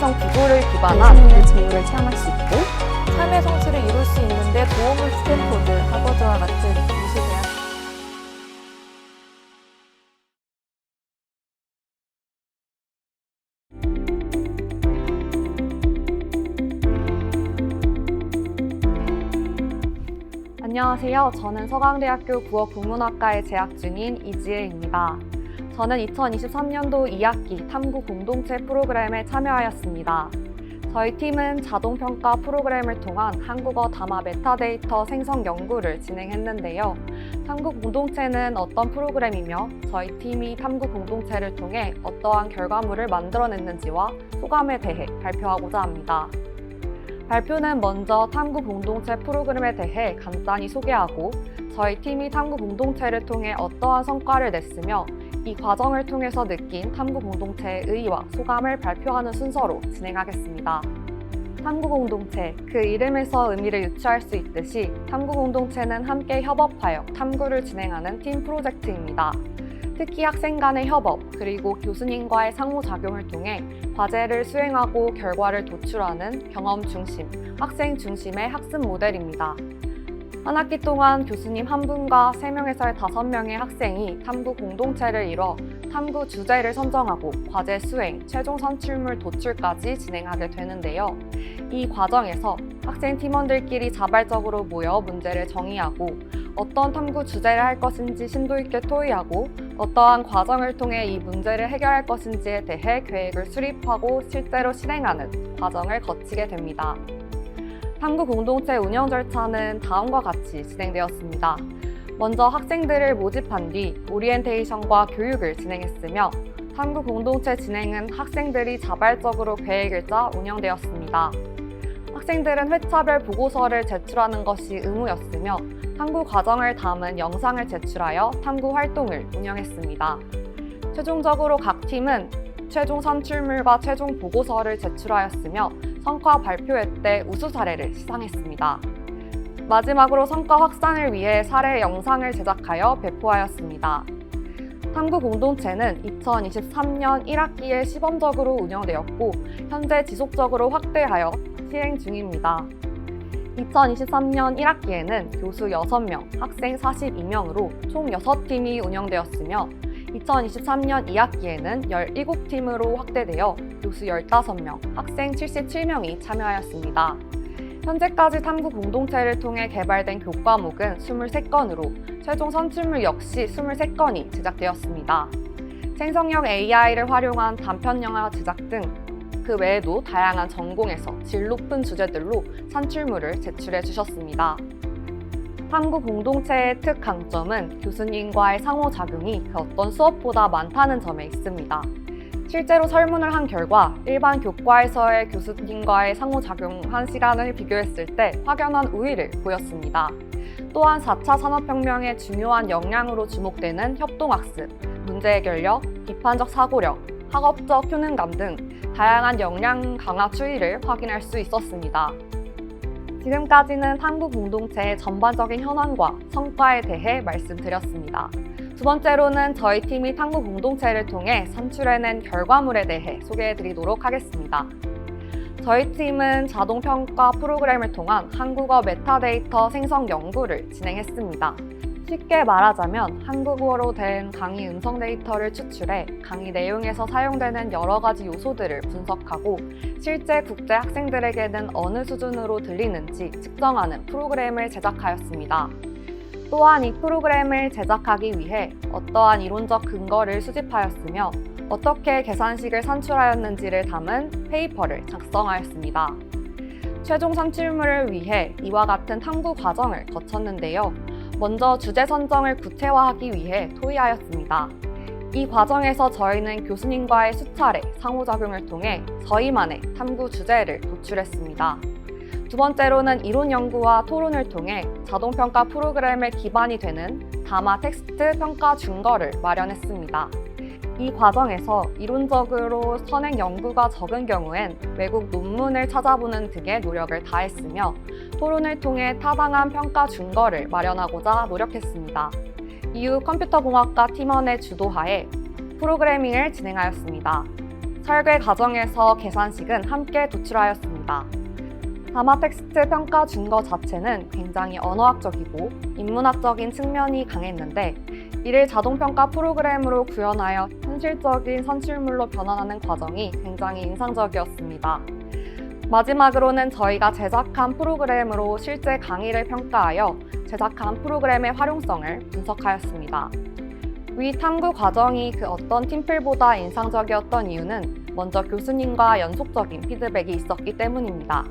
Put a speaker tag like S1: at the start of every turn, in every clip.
S1: 시뮬레이션 기구를 기반한
S2: 교수님의 직무를 체험할 수 있고
S1: 삶의 성취를 이룰 수 있는데 도움을 스탠포드, 하버드와 같은 우수대학. 안녕하세요. 저는 서강대학교 국어국문학과에 재학 중인 이지혜입니다. 저는 2023년도 2학기 탐구 공동체 프로그램에 참여하였습니다. 저희 팀은 자동평가 프로그램을 통한 한국어 담화 메타데이터 생성 연구를 진행했는데요. 탐구 공동체는 어떤 프로그램이며 저희 팀이 탐구 공동체를 통해 어떠한 결과물을 만들어냈는지와 소감에 대해 발표하고자 합니다. 발표는 먼저 탐구 공동체 프로그램에 대해 간단히 소개하고 저희 팀이 탐구 공동체를 통해 어떠한 성과를 냈으며 이 과정을 통해서 느낀 탐구 공동체의 의의와 소감을 발표하는 순서로 진행하겠습니다. 탐구 공동체, 그 이름에서 의미를 유추할 수 있듯이 탐구 공동체는 함께 협업하여 탐구를 진행하는 팀 프로젝트입니다. 특히 학생 간의 협업, 그리고 교수님과의 상호작용을 통해 과제를 수행하고 결과를 도출하는 경험 중심, 학생 중심의 학습 모델입니다. 한 학기 동안 교수님 한 분과 3명에서 5명의 학생이 탐구 공동체를 이뤄 탐구 주제를 선정하고 과제 수행, 최종 산출물 도출까지 진행하게 되는데요. 이 과정에서 학생 팀원들끼리 자발적으로 모여 문제를 정의하고 어떤 탐구 주제를 할 것인지 심도 있게 토의하고 어떠한 과정을 통해 이 문제를 해결할 것인지에 대해 계획을 수립하고 실제로 실행하는 과정을 거치게 됩니다. 탐구 공동체 운영 절차는 다음과 같이 진행되었습니다. 먼저 학생들을 모집한 뒤 오리엔테이션과 교육을 진행했으며 탐구 공동체 진행은 학생들이 자발적으로 계획을 짜 운영되었습니다. 학생들은 회차별 보고서를 제출하는 것이 의무였으며 탐구 과정을 담은 영상을 제출하여 탐구 활동을 운영했습니다. 최종적으로 각 팀은 최종 산출물과 최종 보고서를 제출하였으며 성과 발표회 때 우수 사례를 시상했습니다. 마지막으로 성과 확산을 위해 사례 영상을 제작하여 배포하였습니다. 탐구 공동체는 2023년 1학기에 시범적으로 운영되었고 현재 지속적으로 확대하여 실행 중입니다. 2023년 1학기에는 교수 6명, 학생 42명으로 총 6팀이 운영되었으며 2023년 2학기에는 17팀으로 확대되어 교수 15명, 학생 77명이 참여하였습니다. 현재까지 탐구 공동체를 통해 개발된 교과목은 23건으로 최종 산출물 역시 23건이 제작되었습니다. 생성형 AI를 활용한 단편 영화 제작 등 그 외에도 다양한 전공에서 질 높은 주제들로 산출물을 제출해 주셨습니다. 탐구 공동체의 특강점은 교수님과의 상호작용이 그 어떤 수업보다 많다는 점에 있습니다. 실제로 설문을 한 결과 일반 교과에서의 교수님과의 상호작용한 시간을 비교했을 때 확연한 우위를 보였습니다. 또한 4차 산업혁명의 중요한 역량으로 주목되는 협동학습, 문제해결력, 비판적 사고력, 학업적 효능감 등 다양한 역량 강화 추이를 확인할 수 있었습니다. 지금까지는 탐구 공동체의 전반적인 현황과 성과에 대해 말씀드렸습니다. 두 번째로는 저희 팀이 탐구 공동체를 통해 산출해낸 결과물에 대해 소개해드리도록 하겠습니다. 저희 팀은 자동평가 프로그램을 통한 한국어 메타데이터 생성 연구를 진행했습니다. 쉽게 말하자면 한국어로 된 강의 음성 데이터를 추출해 강의 내용에서 사용되는 여러 가지 요소들을 분석하고 실제 국제 학생들에게는 어느 수준으로 들리는지 측정하는 프로그램을 제작하였습니다. 또한 이 프로그램을 제작하기 위해 어떠한 이론적 근거를 수집하였으며 어떻게 계산식을 산출하였는지를 담은 페이퍼를 작성하였습니다. 최종 산출물을 위해 이와 같은 탐구 과정을 거쳤는데요. 먼저 주제 선정을 구체화하기 위해 토의하였습니다. 이 과정에서 저희는 교수님과의 수차례 상호작용을 통해 저희만의 탐구 주제를 도출했습니다. 두 번째로는 이론 연구와 토론을 통해 자동평가 프로그램의 기반이 되는 담화 텍스트 평가 준거를 마련했습니다. 이 과정에서 이론적으로 선행 연구가 적은 경우엔 외국 논문을 찾아보는 등의 노력을 다했으며 토론을 통해 타당한 평가 준거를 마련하고자 노력했습니다. 이후 컴퓨터공학과 팀원의 주도하에 프로그래밍을 진행하였습니다. 설계 과정에서 계산식은 함께 도출하였습니다. 다마 텍스트 평가 준거 자체는 굉장히 언어학적이고 인문학적인 측면이 강했는데 이를 자동평가 프로그램으로 구현하여 현실적인 선출물로 변환하는 과정이 굉장히 인상적이었습니다. 마지막으로는 저희가 제작한 프로그램으로 실제 강의를 평가하여 제작한 프로그램의 활용성을 분석하였습니다. 위 탐구 과정이 그 어떤 팀플보다 인상적이었던 이유는 먼저 교수님과 연속적인 피드백이 있었기 때문입니다.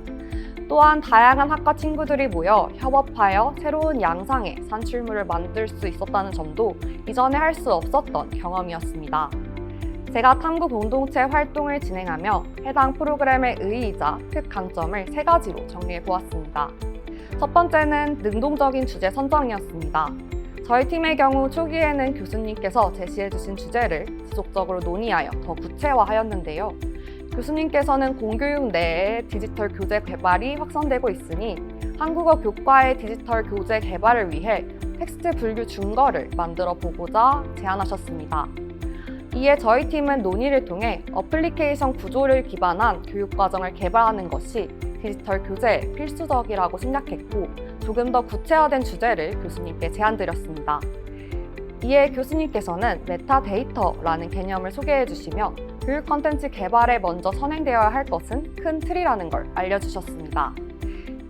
S1: 또한 다양한 학과 친구들이 모여 협업하여 새로운 양상의 산출물을 만들 수 있었다는 점도 이전에 할 수 없었던 경험이었습니다. 제가 탐구 공동체 활동을 진행하며 해당 프로그램의 의의이자 특강점을 3가지로 정리해 보았습니다. 첫 번째는 능동적인 주제 선정이었습니다. 저희 팀의 경우 초기에는 교수님께서 제시해 주신 주제를 지속적으로 논의하여 더 구체화하였는데요. 교수님께서는 공교육 내에 디지털 교재 개발이 확산되고 있으니 한국어 교과의 디지털 교재 개발을 위해 텍스트 분류 준거를 만들어 보고자 제안하셨습니다. 이에 저희 팀은 논의를 통해 어플리케이션 구조를 기반한 교육과정을 개발하는 것이 디지털 교재에 필수적이라고 생각했고 조금 더 구체화된 주제를 교수님께 제안드렸습니다. 이에 교수님께서는 메타데이터라는 개념을 소개해 주시며 교육 콘텐츠 개발에 먼저 선행되어야 할 것은 큰 틀이라는 걸 알려주셨습니다.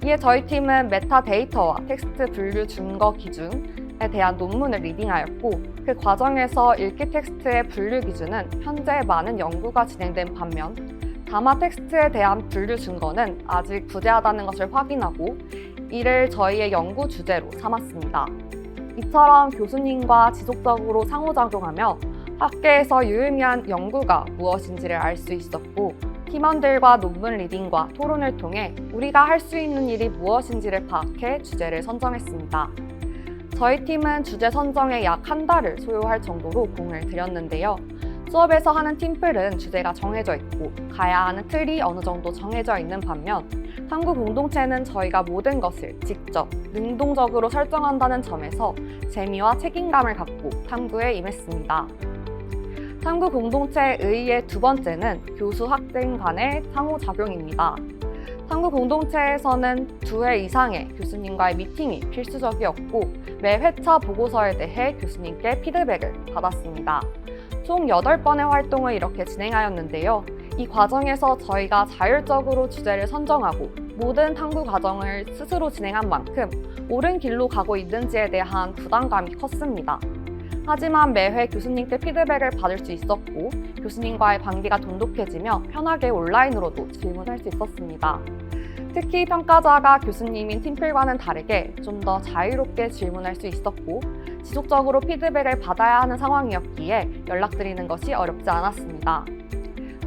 S1: 이에 저희 팀은 메타데이터와 텍스트 분류 준거 기준에 대한 논문을 리딩하였고 그 과정에서 읽기 텍스트의 분류 기준은 현재 많은 연구가 진행된 반면 다마 텍스트에 대한 분류 준거는 아직 부재하다는 것을 확인하고 이를 저희의 연구 주제로 삼았습니다. 이처럼 교수님과 지속적으로 상호작용하며 학계에서 유의미한 연구가 무엇인지를 알 수 있었고 팀원들과 논문 리딩과 토론을 통해 우리가 할 수 있는 일이 무엇인지를 파악해 주제를 선정했습니다. 저희 팀은 주제 선정에 약 1달을 소요할 정도로 공을 들였는데요. 수업에서 하는 팀플은 주제가 정해져 있고 가야 하는 틀이 어느 정도 정해져 있는 반면 탐구 공동체는 저희가 모든 것을 직접 능동적으로 설정한다는 점에서 재미와 책임감을 갖고 탐구에 임했습니다. 탐구 공동체의 의의의 두 번째는 교수-학생 간의 상호작용입니다. 탐구 공동체에서는 2회 이상의 교수님과의 미팅이 필수적이었고 매 회차 보고서에 대해 교수님께 피드백을 받았습니다. 총 8번의 활동을 이렇게 진행하였는데요. 이 과정에서 저희가 자율적으로 주제를 선정하고 모든 탐구 과정을 스스로 진행한 만큼 옳은 길로 가고 있는지에 대한 부담감이 컸습니다. 하지만 매회 교수님께 피드백을 받을 수 있었고 교수님과의 관계가 돈독해지며 편하게 온라인으로도 질문할 수 있었습니다. 특히 평가자가 교수님인 팀플과는 다르게 좀 더 자유롭게 질문할 수 있었고 지속적으로 피드백을 받아야 하는 상황이었기에 연락드리는 것이 어렵지 않았습니다.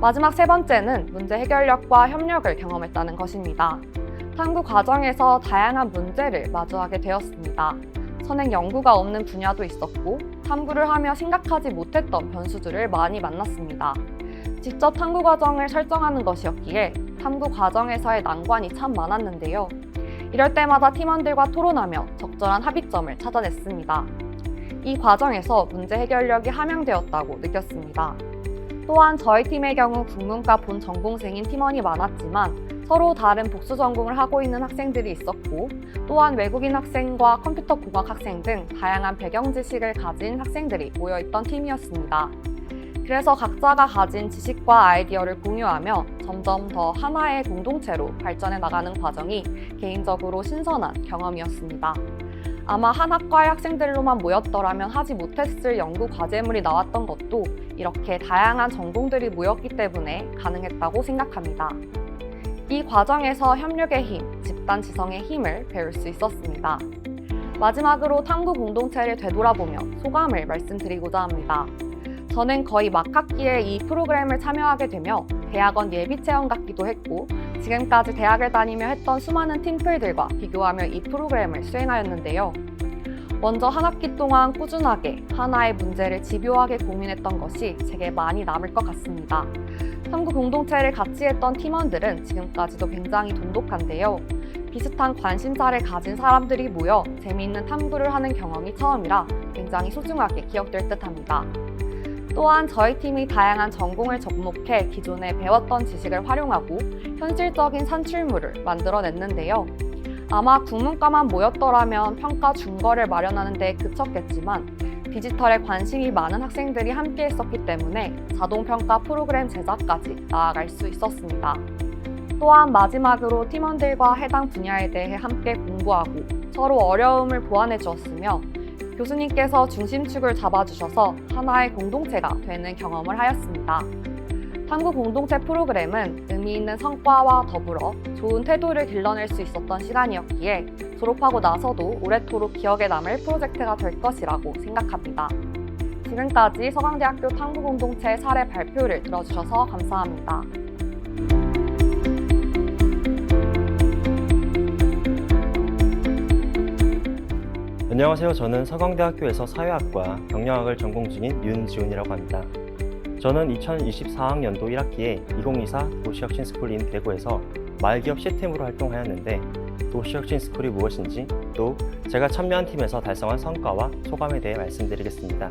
S1: 마지막 3번째는 문제 해결력과 협력을 경험했다는 것입니다. 탐구 과정에서 다양한 문제를 마주하게 되었습니다. 선행 연구가 없는 분야도 있었고 탐구를 하며 생각하지 못했던 변수들을 많이 만났습니다. 직접 탐구 과정을 설정하는 것이었기에 탐구 과정에서의 난관이 참 많았는데요. 이럴 때마다 팀원들과 토론하며 적절한 합의점을 찾아냈습니다. 이 과정에서 문제 해결력이 함양되었다고 느꼈습니다. 또한 저희 팀의 경우 국문과 본 전공생인 팀원이 많았지만 서로 다른 복수 전공을 하고 있는 학생들이 있었고 또한 외국인 학생과 컴퓨터 공학 학생 등 다양한 배경 지식을 가진 학생들이 모여있던 팀이었습니다. 그래서 각자가 가진 지식과 아이디어를 공유하며 점점 더 하나의 공동체로 발전해 나가는 과정이 개인적으로 신선한 경험이었습니다. 아마 한 학과의 학생들로만 모였더라면 하지 못했을 연구 과제물이 나왔던 것도 이렇게 다양한 전공들이 모였기 때문에 가능했다고 생각합니다. 이 과정에서 협력의 힘, 집단 지성의 힘을 배울 수 있었습니다. 마지막으로 탐구 공동체를 되돌아보며 소감을 말씀드리고자 합니다. 저는 거의 막학기에 이 프로그램을 참여하게 되며 대학원 예비 체험 같기도 했고 지금까지 대학을 다니며 했던 수많은 팀플들과 비교하며 이 프로그램을 수행하였는데요. 먼저 한 학기 동안 꾸준하게 하나의 문제를 집요하게 고민했던 것이 제게 많이 남을 것 같습니다. 탐구 공동체를 같이 했던 팀원들은 지금까지도 굉장히 돈독한데요. 비슷한 관심사를 가진 사람들이 모여 재미있는 탐구를 하는 경험이 처음이라 굉장히 소중하게 기억될 듯합니다. 또한 저희 팀이 다양한 전공을 접목해 기존에 배웠던 지식을 활용하고 현실적인 산출물을 만들어냈는데요. 아마 국문과만 모였더라면 평가 준거를 마련하는 데 그쳤겠지만 디지털에 관심이 많은 학생들이 함께 했었기 때문에 자동평가 프로그램 제작까지 나아갈 수 있었습니다. 또한 마지막으로 팀원들과 해당 분야에 대해 함께 공부하고 서로 어려움을 보완해 주었으며 교수님께서 중심축을 잡아주셔서 하나의 공동체가 되는 경험을 하였습니다. 탐구 공동체 프로그램은 의미 있는 성과와 더불어 좋은 태도를 길러낼 수 있었던 시간이었기에 졸업하고 나서도 오래도록 기억에 남을 프로젝트가 될 것이라고 생각합니다. 지금까지 서강대학교 탐구 공동체 사례 발표를 들어주셔서 감사합니다.
S3: 안녕하세요. 저는 서강대학교에서 사회학과 경영학을 전공 중인 윤지훈이라고 합니다. 저는 2024학년도 1학기에 2024 도시혁신스쿨 인 대구에서 마을기업 C팀으로 활동하였는데 도시혁신스쿨이 무엇인지 또 제가 참여한 팀에서 달성한 성과와 소감에 대해 말씀드리겠습니다.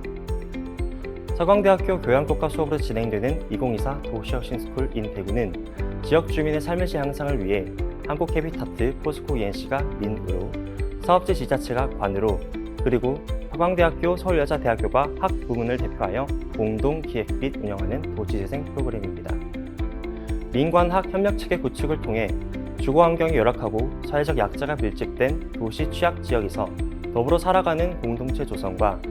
S3: 서강대학교 교양독과 수업으로 진행되는 2024 도시혁신스쿨 인 대구는 지역 주민의 삶의 질 향상을 위해 한국캐비타트 포스코 ENC가 민으로 사업지 지자체가 관으로 그리고 서강대학교 서울여자대학교가 학 부문을 대표하여 공동 기획 및 운영하는 도시재생 프로그램입니다. 민관학 협력체계 구축을 통해 주거환경이 열악하고 사회적 약자가 밀집된 도시 취약 지역에서 더불어 살아가는 공동체 조성과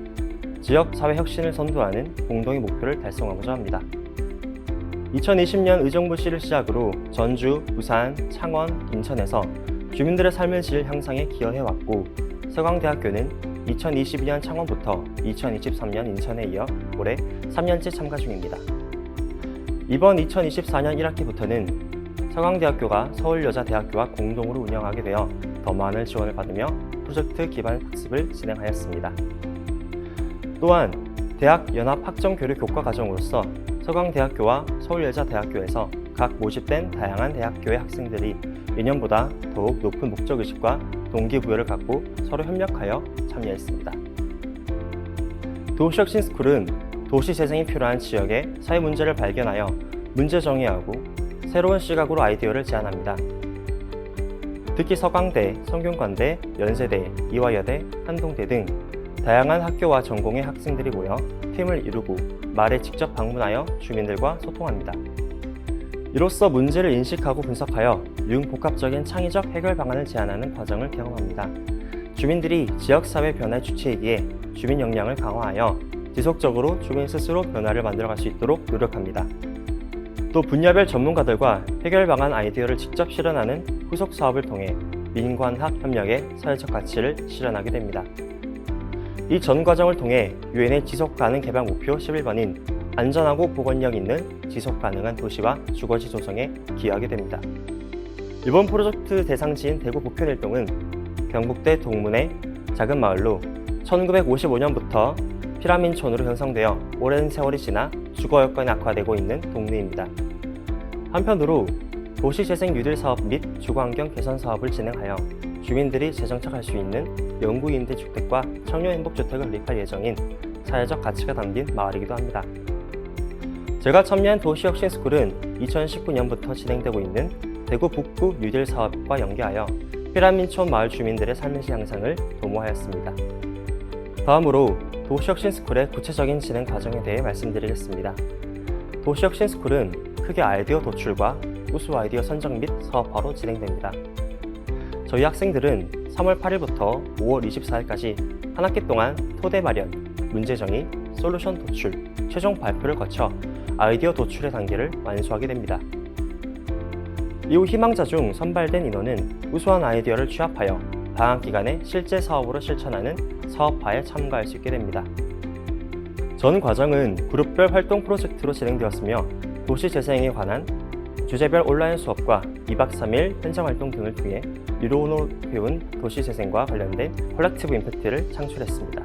S3: 지역 사회 혁신을 선도하는 공동의 목표를 달성하고자 합니다. 2020년 의정부시를 시작으로 전주, 부산, 창원, 인천에서 주민들의 삶의 질 향상에 기여해왔고 서강대학교는 2022년 창원부터 2023년 인천에 이어 올해 3년째 참가 중입니다. 이번 2024년 1학기부터는 서강대학교가 서울여자대학교와 공동으로 운영하게 되어 더 많은 지원을 받으며 프로젝트 기반 학습을 진행하였습니다. 또한 대학 연합 학점 교류 교과 과정으로서 서강대학교와 서울여자대학교에서 각 모집된 다양한 대학교의 학생들이 예년보다 더욱 높은 목적의식과 동기부여를 갖고 서로 협력하여 참여했습니다. 도시혁신스쿨은 도시재생이 필요한 지역의 사회 문제를 발견하여 문제 정의하고 새로운 시각으로 아이디어를 제안합니다. 특히 서강대, 성균관대, 연세대, 이화여대, 한동대 등 다양한 학교와 전공의 학생들이 모여 팀을 이루고 마을에 직접 방문하여 주민들과 소통합니다. 이로써 문제를 인식하고 분석하여 융복합적인 창의적 해결 방안을 제안하는 과정을 경험합니다. 주민들이 지역사회 변화의 주체이기에 주민 역량을 강화하여 지속적으로 주민 스스로 변화를 만들어갈 수 있도록 노력합니다. 또 분야별 전문가들과 해결 방안 아이디어를 직접 실현하는 후속 사업을 통해 민관학 협력의 사회적 가치를 실현하게 됩니다. 이 전 과정을 통해 유엔의 지속가능 개발 목표 11번인 안전하고 보건력 있는 지속가능한 도시와 주거지 조성에 기여하게 됩니다. 이번 프로젝트 대상지인 대구 보편일동은 경북대 동문의 작은 마을로 1955년부터 피라민촌으로 형성되어 오랜 세월이 지나 주거 여건이 악화되고 있는 동네입니다. 한편으로 도시재생 뉴딜 사업 및 주거환경 개선 사업을 진행하여 주민들이 재정착할 수 있는 영구 임대 주택과 청년 행복주택을 건립할 예정인 사회적 가치가 담긴 마을이기도 합니다. 제가 참여한 도시혁신스쿨은 2019년부터 진행되고 있는 대구 북구 뉴딜 사업과 연계하여 피라민촌 마을 주민들의 삶의 질 향상을 도모하였습니다. 다음으로 도시혁신스쿨의 구체적인 진행 과정에 대해 말씀드리겠습니다. 도시혁신스쿨은 크게 아이디어 도출과 우수 아이디어 선정 및 사업화로 진행됩니다. 저희 학생들은 3월 8일부터 5월 24일까지 한 학기 동안 토대 마련, 문제 정의, 솔루션 도출, 최종 발표를 거쳐 아이디어 도출의 단계를 완수하게 됩니다. 이후 희망자 중 선발된 인원은 우수한 아이디어를 취합하여 방학 기간에 실제 사업으로 실천하는 사업화에 참가할 수 있게 됩니다. 전 과정은 그룹별 활동 프로젝트로 진행되었으며 도시재생에 관한 주제별 온라인 수업과 2박 3일 현장 활동 등을 통해 유로로 배운 도시재생과 관련된 콜렉티브 임팩트를 창출했습니다.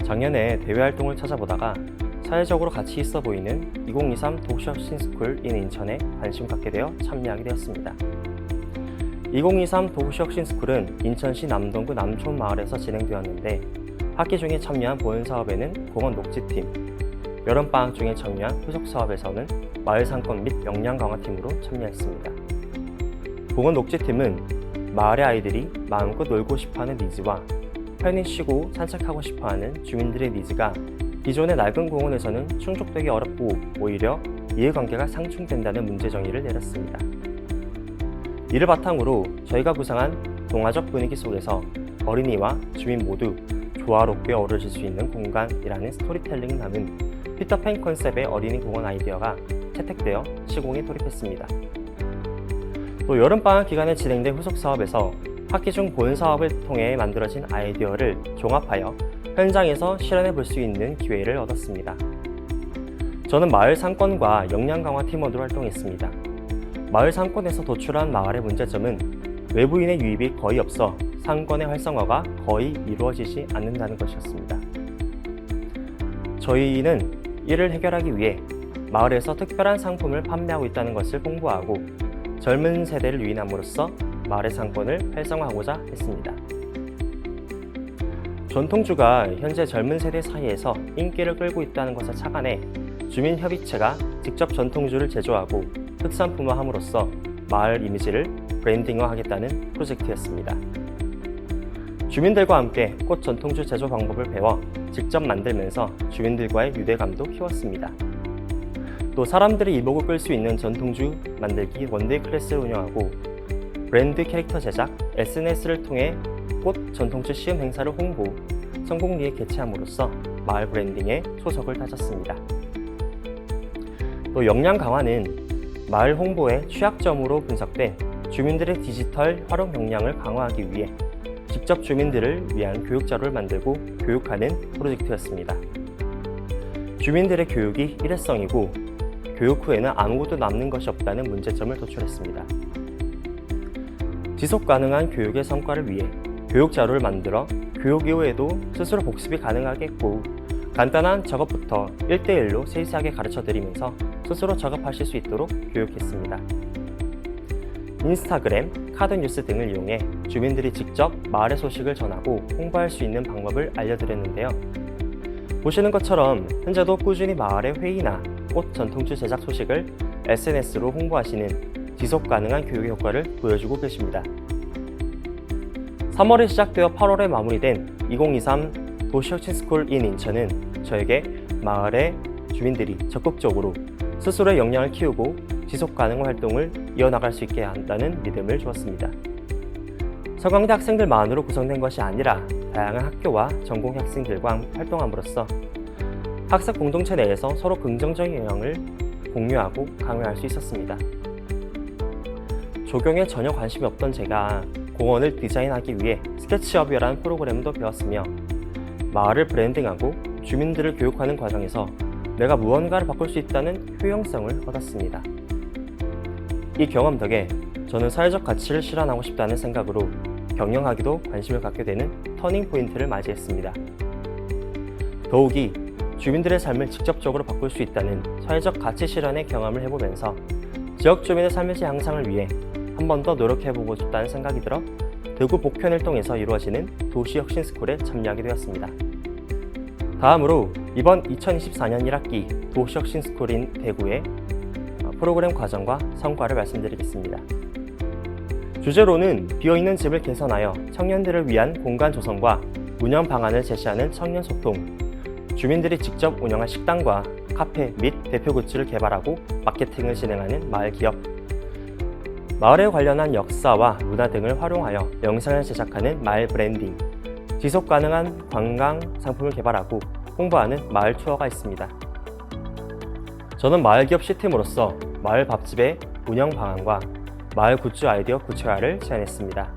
S3: 작년에 대외 활동을 찾아보다가 사회적으로 가치 있어 보이는 2023 도시혁신스쿨 인 인천에 관심 갖게 되어 참여하게 되었습니다. 2023 도시혁신스쿨은 인천시 남동구 남촌마을에서 진행되었는데 학기 중에 참여한 본사업에는 공원 녹지팀, 여름방학 중에 참여한 후속 사업에서는 마을 상권 및 역량 강화팀으로 참여했습니다. 공원 녹지팀은 마을의 아이들이 마음껏 놀고 싶어하는 니즈와 편히 쉬고 산책하고 싶어하는 주민들의 니즈가 기존의 낡은 공원에서는 충족되기 어렵고 오히려 이해관계가 상충된다는 문제 정의를 내렸습니다. 이를 바탕으로 저희가 구상한 동화적 분위기 속에서 어린이와 주민 모두 조화롭게 어우러질 수 있는 공간이라는 스토리텔링을 담은 피터팬 컨셉의 어린이 공원 아이디어가 채택되어 시공에 돌입했습니다. 또 여름방학 기간에 진행된 후속 사업에서 학기 중 본 사업을 통해 만들어진 아이디어를 종합하여 현장에서 실현해 볼 수 있는 기회를 얻었습니다. 저는 마을 상권과 역량 강화 팀원으로 활동했습니다. 마을 상권에서 도출한 마을의 문제점은 외부인의 유입이 거의 없어 상권의 활성화가 거의 이루어지지 않는다는 것이었습니다. 저희는 이를 해결하기 위해 마을에서 특별한 상품을 판매하고 있다는 것을 홍보하고 젊은 세대를 유인함으로써 마을의 상권을 활성화하고자 했습니다. 전통주가 현재 젊은 세대 사이에서 인기를 끌고 있다는 것을 착안해 주민협의체가 직접 전통주를 제조하고 특산품화함으로써 마을 이미지를 브랜딩화하겠다는 프로젝트였습니다. 주민들과 함께 꽃 전통주 제조 방법을 배워 직접 만들면서 주민들과의 유대감도 키웠습니다. 또 사람들이 이목을 끌 수 있는 전통주 만들기 원데이 클래스를 운영하고 브랜드 캐릭터 제작, SNS를 통해 꽃 전통주 시음 행사를 홍보, 성공리에 개최함으로써 마을 브랜딩에 초석을 다졌습니다. 또 역량 강화는 마을 홍보의 취약점으로 분석된 주민들의 디지털 활용 역량을 강화하기 위해 직접 주민들을 위한 교육 자료를 만들고 교육하는 프로젝트였습니다. 주민들의 교육이 일회성이고 교육 후에는 아무것도 남는 것이 없다는 문제점을 도출했습니다. 지속 가능한 교육의 성과를 위해 교육 자료를 만들어 교육 이후에도 스스로 복습이 가능하겠고 간단한 작업부터 1대1로 세세하게 가르쳐드리면서 스스로 작업하실 수 있도록 교육했습니다. 인스타그램, 카드뉴스 등을 이용해 주민들이 직접 마을의 소식을 전하고 홍보할 수 있는 방법을 알려드렸는데요. 보시는 것처럼 현재도 꾸준히 마을의 회의나 꽃 전통주 제작 소식을 SNS로 홍보하시는 지속 가능한 교육 효과를 보여주고 계십니다. 3월에 시작되어 8월에 마무리된 2023 도시혁신스쿨 인 인천은 저에게 마을의 주민들이 적극적으로 스스로의 역량을 키우고 지속 가능한 활동을 이어나갈 수 있게 한다는 믿음을 주었습니다. 서강대 학생들만으로 구성된 것이 아니라 다양한 학교와 전공 학생들과 활동함으로써 학습 공동체 내에서 서로 긍정적인 영향을 공유하고 강화할 수 있었습니다. 조경에 전혀 관심이 없던 제가 공원을 디자인하기 위해 스케치업이라는 프로그램도 배웠으며 마을을 브랜딩하고 주민들을 교육하는 과정에서 내가 무언가를 바꿀 수 있다는 효용성을 얻었습니다. 이 경험 덕에 저는 사회적 가치를 실현하고 싶다는 생각으로 경영하기도 관심을 갖게 되는 터닝 포인트를 맞이했습니다. 더욱이 주민들의 삶을 직접적으로 바꿀 수 있다는 사회적 가치 실현의 경험을 해보면서 지역 주민의 삶의 질 향상을 위해 한 번 더 노력해보고 싶다는 생각이 들어 대구 복편을 통해서 이루어지는 도시혁신스쿨에 참여하게 되었습니다. 다음으로 이번 2024년 1학기 도시혁신스쿨인 대구의 프로그램 과정과 성과를 말씀드리겠습니다. 주제로는 비어있는 집을 개선하여 청년들을 위한 공간 조성과 운영 방안을 제시하는 청년 소통, 주민들이 직접 운영한 식당과 카페 및 대표 굿즈를 개발하고 마케팅을 진행하는 마을 기업, 마을에 관련한 역사와 문화 등을 활용하여 영상을 제작하는 마을 브랜딩, 지속 가능한 관광 상품을 개발하고 홍보하는 마을 투어가 있습니다. 저는 마을 기업 C팀으로서 마을 밥집의 운영 방안과 마을 굿즈 아이디어 구체화를 제안했습니다.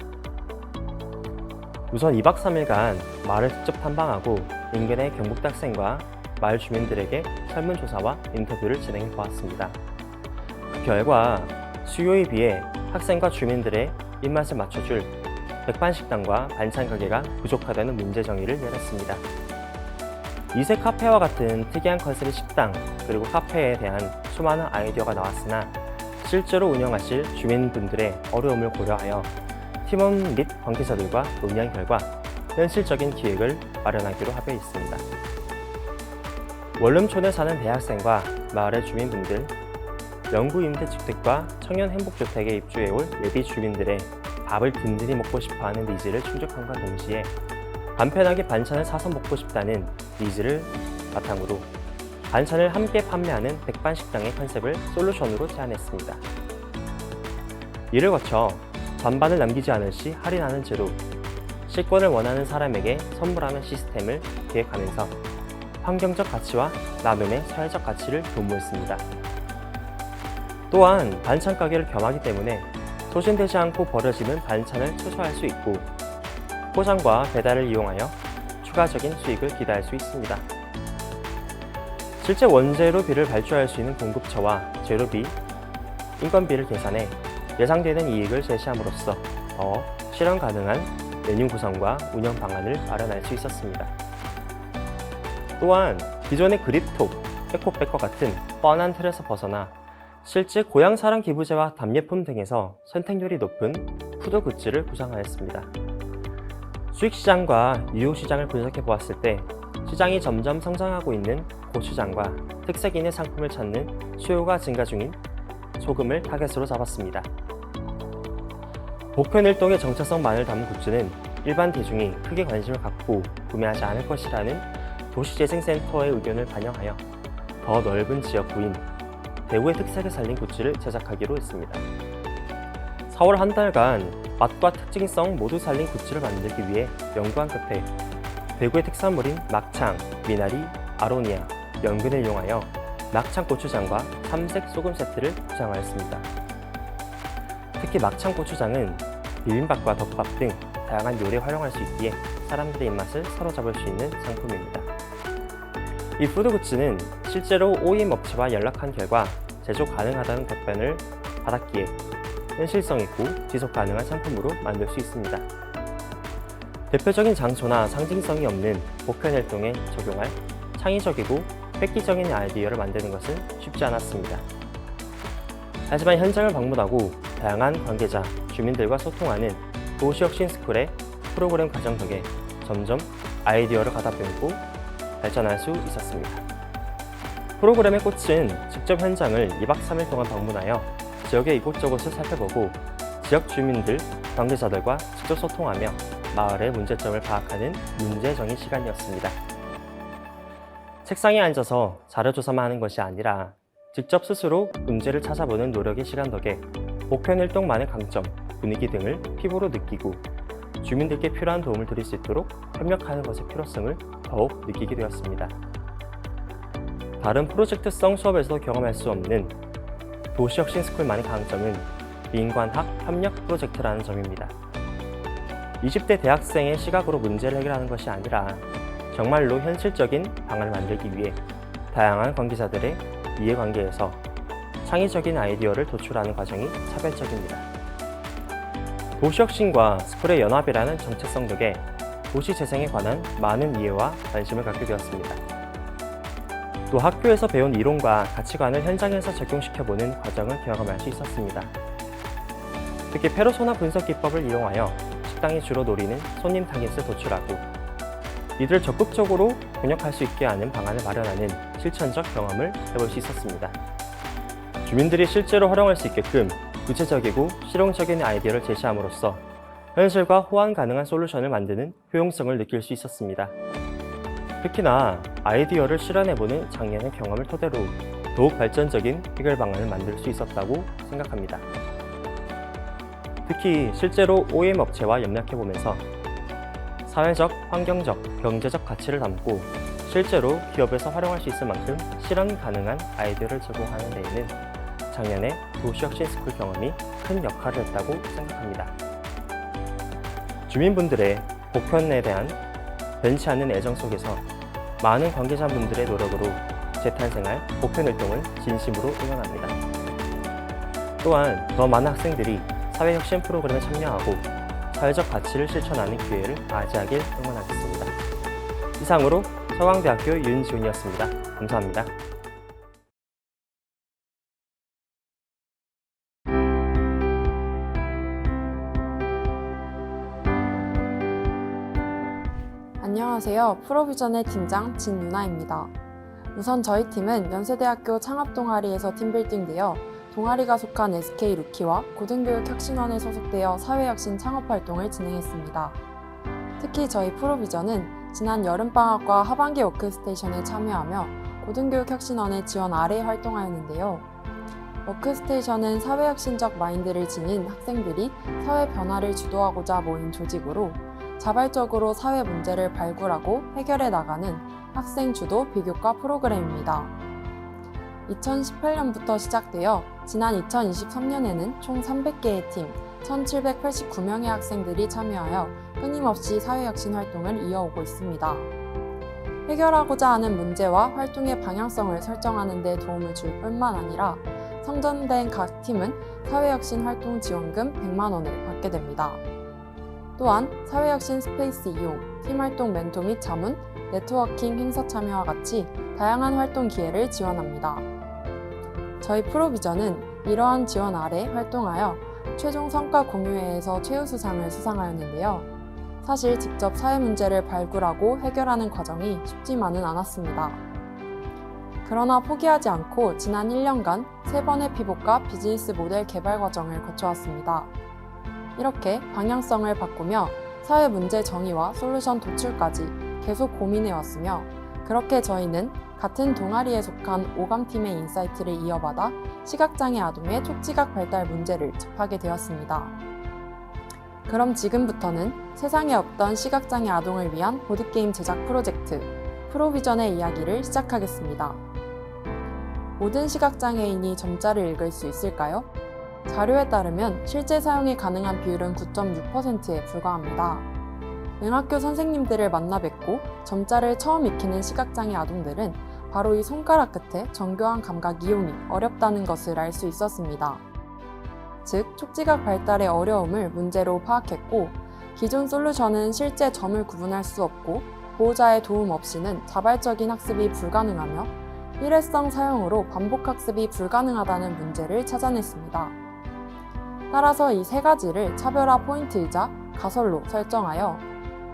S3: 우선 2박 3일간 마을을 직접 탐방하고 인근의 경북대 학생과 마을 주민들에게 설문조사와 인터뷰를 진행해 보았습니다. 그 결과 수요에 비해 학생과 주민들의 입맛을 맞춰줄 백반식당과 반찬 가게가 부족하다는 문제 정의를 내렸습니다. 이세 카페와 같은 특이한 컨셉의 식당 그리고 카페에 대한 수많은 아이디어가 나왔으나 실제로 운영하실 주민분들의 어려움을 고려하여 팀원 및 관계자들과 논의한 결과 현실적인 기획을 마련하기로 합의했습니다. 원룸촌에 사는 대학생과 마을의 주민분들, 영구 임대주택과 청년 행복주택에 입주해올 예비 주민들의 밥을 든든히 먹고 싶어하는 니즈를 충족함과 동시에 간편하게 반찬을 사서 먹고 싶다는 니즈를 바탕으로 반찬을 함께 판매하는 백반식당의 컨셉을 솔루션으로 제안했습니다. 이를 거쳐 반반을 남기지 않을 시 할인하는 제로, 식권을 원하는 사람에게 선물하는 시스템을 기획하면서 환경적 가치와 나눔의 사회적 가치를 도모했습니다. 또한 반찬 가게를 겸하기 때문에 소진되지 않고 버려지는 반찬을 최소화할 수 있고 포장과 배달을 이용하여 추가적인 수익을 기대할 수 있습니다. 실제 원재료비를 발주할 수 있는 공급처와 재료비, 인건비를 계산해 예상되는 이익을 제시함으로써 더 실현 가능한 메뉴 구성과 운영 방안을 마련할 수 있었습니다. 또한 기존의 그립톡, 에코백과 같은 뻔한 틀에서 벗어나 실제 고향사랑 기부제와 답례품 등에서 선택률이 높은 푸드 굿즈를 구상하였습니다. 수익시장과 유효시장을 분석해 보았을 때 시장이 점점 성장하고 있는 고추장과 특색인의 상품을 찾는 수요가 증가 중인 소금을 타겟으로 잡았습니다. 복편일동의 정체성만을 담은 굿즈는 일반 대중이 크게 관심을 갖고 구매하지 않을 것이라는 도시재생센터의 의견을 반영하여 더 넓은 지역구인 대구의 특색을 살린 굿즈를 제작하기로 했습니다. 4월 한 달간 맛과 특징성 모두 살린 굿즈를 만들기 위해 연구한 끝에 대구의 특산물인 막창, 미나리, 아로니아, 연근을 이용하여 막창 고추장과 삼색 소금 세트를 구상하였습니다. 특히 막창 고추장은 비빔밥과 덮밥 등 다양한 요리에 활용할 수 있기에 사람들의 입맛을 사로잡을 수 있는 상품입니다. 이 푸드 굿즈는 실제로 OEM 업체와 연락한 결과 제조 가능하다는 답변을 받았기에 현실성 있고 지속 가능한 상품으로 만들 수 있습니다. 대표적인 장소나 상징성이 없는 복편활동에 적용할 창의적이고 획기적인 아이디어를 만드는 것은 쉽지 않았습니다. 하지만 현장을 방문하고 다양한 관계자, 주민들과 소통하는 도시혁신스쿨의 프로그램 과정 덕에 점점 아이디어를 가다듬고 발전할 수 있었습니다. 프로그램의 꽃은 직접 현장을 2박 3일 동안 방문하여 지역의 이곳저곳을 살펴보고 지역 주민들, 관계자들과 직접 소통하며 마을의 문제점을 파악하는 문제정의 시간이었습니다. 책상에 앉아서 자료조사만 하는 것이 아니라 직접 스스로 문제를 찾아보는 노력의 시간 덕에 복편일동만의 강점, 분위기 등을 피부로 느끼고 주민들께 필요한 도움을 드릴 수 있도록 협력하는 것의 필요성을 더욱 느끼게 되었습니다. 다른 프로젝트성 수업에서도 경험할 수 없는 도시혁신스쿨만의 강점은 민관학 협력 프로젝트라는 점입니다. 20대 대학생의 시각으로 문제를 해결하는 것이 아니라 정말로 현실적인 방안을 만들기 위해 다양한 관계자들의 이해관계에서 창의적인 아이디어를 도출하는 과정이 차별적입니다. 도시혁신과 스쿨의 연합이라는 정체성 덕에 도시재생에 관한 많은 이해와 관심을 갖게 되었습니다. 또 학교에서 배운 이론과 가치관을 현장에서 적용시켜보는 과정을 경험할 수 있었습니다. 특히 페르소나 분석 기법을 이용하여 식당이 주로 노리는 손님 타겟을 도출하고 이들을 적극적으로 번역할 수 있게 하는 방안을 마련하는 실천적 경험을 해볼 수 있었습니다. 주민들이 실제로 활용할 수 있게끔 구체적이고 실용적인 아이디어를 제시함으로써 현실과 호환 가능한 솔루션을 만드는 효용성을 느낄 수 있었습니다. 특히나 아이디어를 실현해보는 작년의 경험을 토대로 더욱 발전적인 해결 방안을 만들 수 있었다고 생각합니다. 특히 실제로 OEM 업체와 협력해보면서 사회적, 환경적, 경제적 가치를 담고 실제로 기업에서 활용할 수 있을 만큼 실현 가능한 아이디어를 제공하는 데에는 작년에 도시혁신스쿨 경험이 큰 역할을 했다고 생각합니다. 주민분들의 복편에 대한 변치 않는 애정 속에서 많은 관계자분들의 노력으로 재탄생할 복편활동을 진심으로 응원합니다. 또한 더 많은 학생들이 사회혁신 프로그램에 참여하고 사회적 가치를 실천하는 기회를 맞이하길 응원하겠습니다. 이상으로 서강대학교 윤지훈이었습니다. 감사합니다.
S2: 안녕하세요. 프로비전의 팀장 진유나입니다.
S4: 우선 저희 팀은 연세대학교 창업동아리에서 팀빌딩되어 동아리가 속한 SK 루키와 고등교육혁신원에 소속되어 사회혁신 창업활동을 진행했습니다. 특히 저희 프로비전은 지난 여름방학과 하반기 워크스테이션에 참여하며 고등교육혁신원의 지원 아래 활동하였는데요. 워크스테이션은 사회혁신적 마인드를 지닌 학생들이 사회 변화를 주도하고자 모인 조직으로 자발적으로 사회 문제를 발굴하고 해결해 나가는 학생 주도 비교과 프로그램입니다. 2018년부터 시작되어 지난 2023년에는 총 300개의 팀, 1,789명의 학생들이 참여하여 끊임없이 사회혁신 활동을 이어오고 있습니다. 해결하고자 하는 문제와 활동의 방향성을 설정하는 데 도움을 줄 뿐만 아니라 선정된 각 팀은 사회혁신 활동 지원금 100만 원을 받게 됩니다. 또한 사회혁신 스페이스 이용, 팀활동 멘토 및 자문, 네트워킹 행사 참여와 같이 다양한 활동 기회를 지원합니다. 저희 프로비전은 이러한 지원 아래 활동하여 최종 성과 공유회에서 최우수상을 수상하였는데요. 사실 직접 사회 문제를 발굴하고 해결하는 과정이 쉽지만은 않았습니다. 그러나 포기하지 않고 지난 1년간 3번의 피봇과 비즈니스 모델 개발 과정을 거쳐왔습니다. 이렇게 방향성을 바꾸며 사회 문제 정의와 솔루션 도출까지 계속 고민해왔으며 그렇게 저희는 같은 동아리에 속한 오감팀의 인사이트를 이어받아 시각장애 아동의 촉지각 발달 문제를 접하게 되었습니다. 그럼 지금부터는 세상에 없던 시각장애 아동을 위한 보드게임 제작 프로젝트 프로비전의 이야기를 시작하겠습니다. 모든 시각장애인이 점자를 읽을 수 있을까요? 자료에 따르면 실제 사용이 가능한 비율은 9.6%에 불과합니다. 맹학교 선생님들을 만나 뵙고 점자를 처음 익히는 시각장애 아동들은 바로 이 손가락 끝에 정교한 감각 이용이 어렵다는 것을 알 수 있었습니다. 즉, 촉지각 발달의 어려움을 문제로 파악했고 기존 솔루션은 실제 점을 구분할 수 없고 보호자의 도움 없이는 자발적인 학습이 불가능하며 일회성 사용으로 반복 학습이 불가능하다는 문제를 찾아냈습니다. 따라서 이 세 가지를 차별화 포인트이자 가설로 설정하여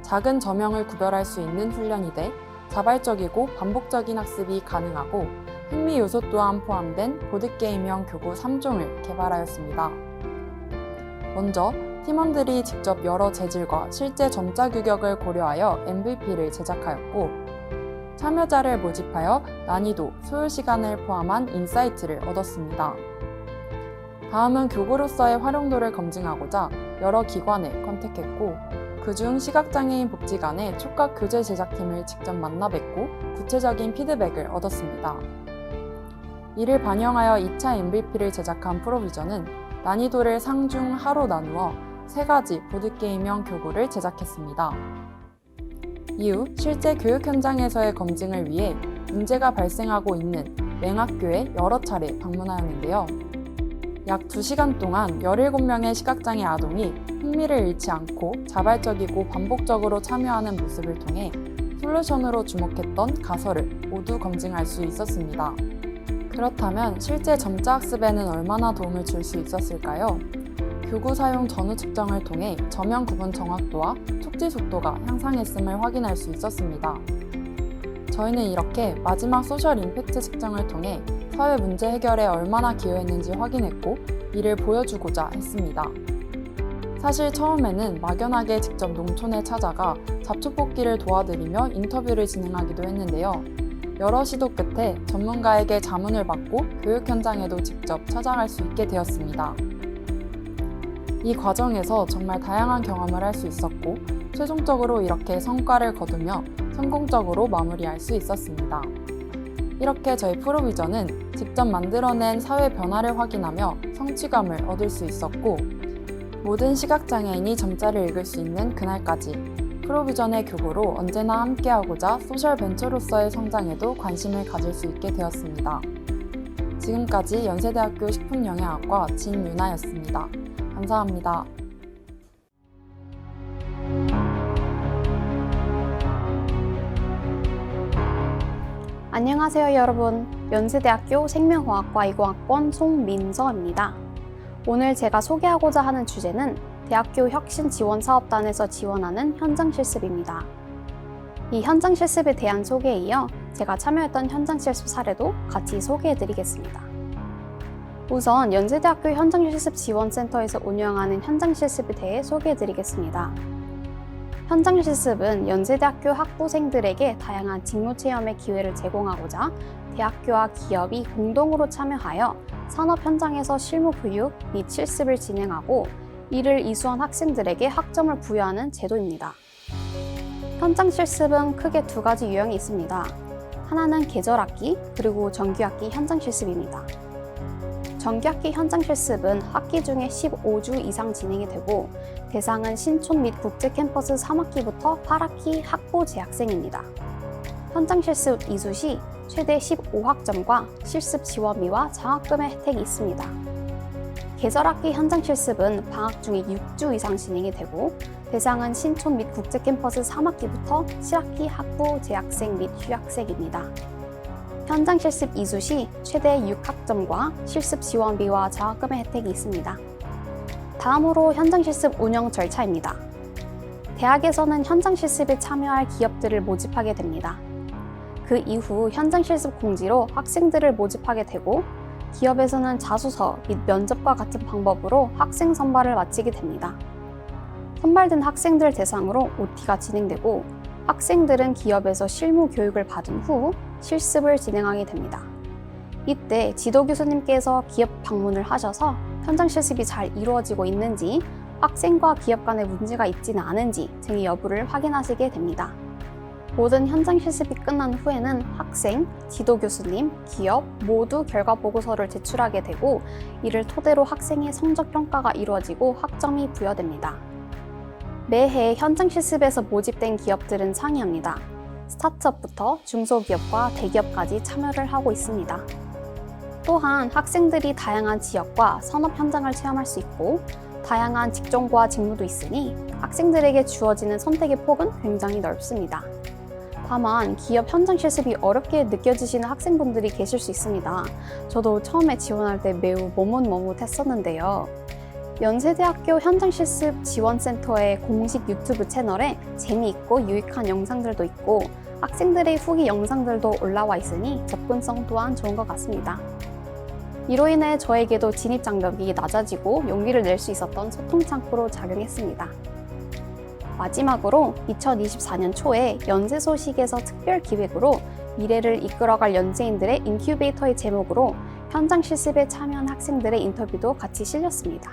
S4: 작은 저명을 구별할 수 있는 훈련이 돼 자발적이고 반복적인 학습이 가능하고 흥미 요소 또한 포함된 보드게임형 교구 3종을 개발하였습니다. 먼저 팀원들이 직접 여러 재질과 실제 점자 규격을 고려하여 MVP를 제작하였고 참여자를 모집하여 난이도, 소요 시간을 포함한 인사이트를 얻었습니다. 다음은 교구로서의 활용도를 검증하고자 여러 기관을 컨택했고 그중 시각장애인 복지관의 촉각 교재 제작팀을 직접 만나 뵙고 구체적인 피드백을 얻었습니다. 이를 반영하여 2차 MVP를 제작한 프로비전은 난이도를 상중 하로 나누어 3가지 보드게임형 교구를 제작했습니다. 이후 실제 교육 현장에서의 검증을 위해 문제가 발생하고 있는 맹학교에 여러 차례 방문하였는데요. 약 2시간 동안 17명의 시각장애 아동이 흥미를 잃지 않고 자발적이고 반복적으로 참여하는 모습을 통해 솔루션으로 주목했던 가설을 모두 검증할 수 있었습니다. 그렇다면 실제 점자 학습에는 얼마나 도움을 줄 수 있었을까요? 교구 사용 전후 측정을 통해 저명 구분 정확도와 촉지 속도가 향상했음을 확인할 수 있었습니다. 저희는 이렇게 마지막 소셜 임팩트 측정을 통해 사회 문제 해결에 얼마나 기여했는지 확인했고 이를 보여주고자 했습니다. 사실 처음에는 막연하게 직접 농촌에 찾아가 잡초 뽑기를 도와드리며 인터뷰를 진행하기도 했는데요. 여러 시도 끝에 전문가에게 자문을 받고 교육 현장에도 직접 찾아갈 수 있게 되었습니다. 이 과정에서 정말 다양한 경험을 할 수 있었고 최종적으로 이렇게 성과를 거두며 성공적으로 마무리할 수 있었습니다. 이렇게 저희 프로비전은 직접 만들어낸 사회 변화를 확인하며 성취감을 얻을 수 있었고 모든 시각장애인이 점자를 읽을 수 있는 그날까지 프로비전의 교구로 언제나 함께하고자 소셜 벤처로서의 성장에도 관심을 가질 수 있게 되었습니다. 지금까지 연세대학교 식품영양학과 진유나였습니다. 감사합니다.
S2: 안녕하세요 여러분. 연세대학교 생명과학과 20학번 송민서입니다. 오늘 제가 소개하고자 하는 주제는 대학교 혁신지원사업단에서 지원하는 현장 실습입니다. 이 현장 실습에 대한 소개에 이어 제가 참여했던 현장 실습 사례도 같이 소개해드리겠습니다. 우선 연세대학교 현장실습지원센터에서 운영하는 현장실습에 대해 소개해드리겠습니다. 현장실습은 연세대학교 학부생들에게 다양한 직무체험의 기회를 제공하고자 대학교와 기업이 공동으로 참여하여 산업 현장에서 실무 교육 및 실습을 진행하고 이를 이수한 학생들에게 학점을 부여하는 제도입니다. 현장실습은 크게 두 가지 유형이 있습니다. 하나는 계절학기 그리고 정규학기 현장실습입니다. 정규학기 현장실습은 학기 중에 15주 이상 진행이 되고 대상은 신촌 및 국제캠퍼스 3학기부터 8학기 학부 재학생입니다. 현장실습 이수 시 최대 15학점과 실습 지원비와 장학금의 혜택이 있습니다. 계절학기 현장실습은 방학 중에 6주 이상 진행이 되고 대상은 신촌 및 국제캠퍼스 3학기부터 7학기 학부 재학생 및 휴학생입니다. 현장 실습 이수 시 최대 6학점과 실습 지원비와 장학금의 혜택이 있습니다. 다음으로 현장 실습 운영 절차입니다. 대학에서는 현장 실습에 참여할 기업들을 모집하게 됩니다. 그 이후 현장 실습 공지로 학생들을 모집하게 되고 기업에서는 자소서 및 면접과 같은 방법으로 학생 선발을 마치게 됩니다. 선발된 학생들 대상으로 OT가 진행되고 학생들은 기업에서 실무 교육을 받은 후 실습을 진행하게 됩니다. 이때 지도 교수님께서 기업 방문을 하셔서 현장 실습이 잘 이루어지고 있는지, 학생과 기업 간에 문제가 있지는 않은지 등의 여부를 확인하시게 됩니다. 모든 현장 실습이 끝난 후에는 학생, 지도 교수님, 기업 모두 결과 보고서를 제출하게 되고 이를 토대로 학생의 성적 평가가 이루어지고 학점이 부여됩니다. 매해 현장 실습에서 모집된 기업들은 상이합니다. 스타트업부터 중소기업과 대기업까지 참여를 하고 있습니다. 또한 학생들이 다양한 지역과 산업 현장을 체험할 수 있고 다양한 직종과 직무도 있으니 학생들에게 주어지는 선택의 폭은 굉장히 넓습니다. 다만 기업 현장 실습이 어렵게 느껴지시는 학생분들이 계실 수 있습니다. 저도 처음에 지원할 때 매우 머뭇머뭇했었는데요. 연세대학교 현장실습지원센터의 공식 유튜브 채널에 재미있고 유익한 영상들도 있고 학생들의 후기 영상들도 올라와 있으니 접근성 또한 좋은 것 같습니다. 이로 인해 저에게도 진입 장벽이 낮아지고 용기를 낼 수 있었던 소통 창구로 작용했습니다. 마지막으로 2024년 초에 연세 소식에서 특별 기획으로 미래를 이끌어갈 연세인들의 인큐베이터의 제목으로 현장 실습에 참여한 학생들의 인터뷰도 같이 실렸습니다.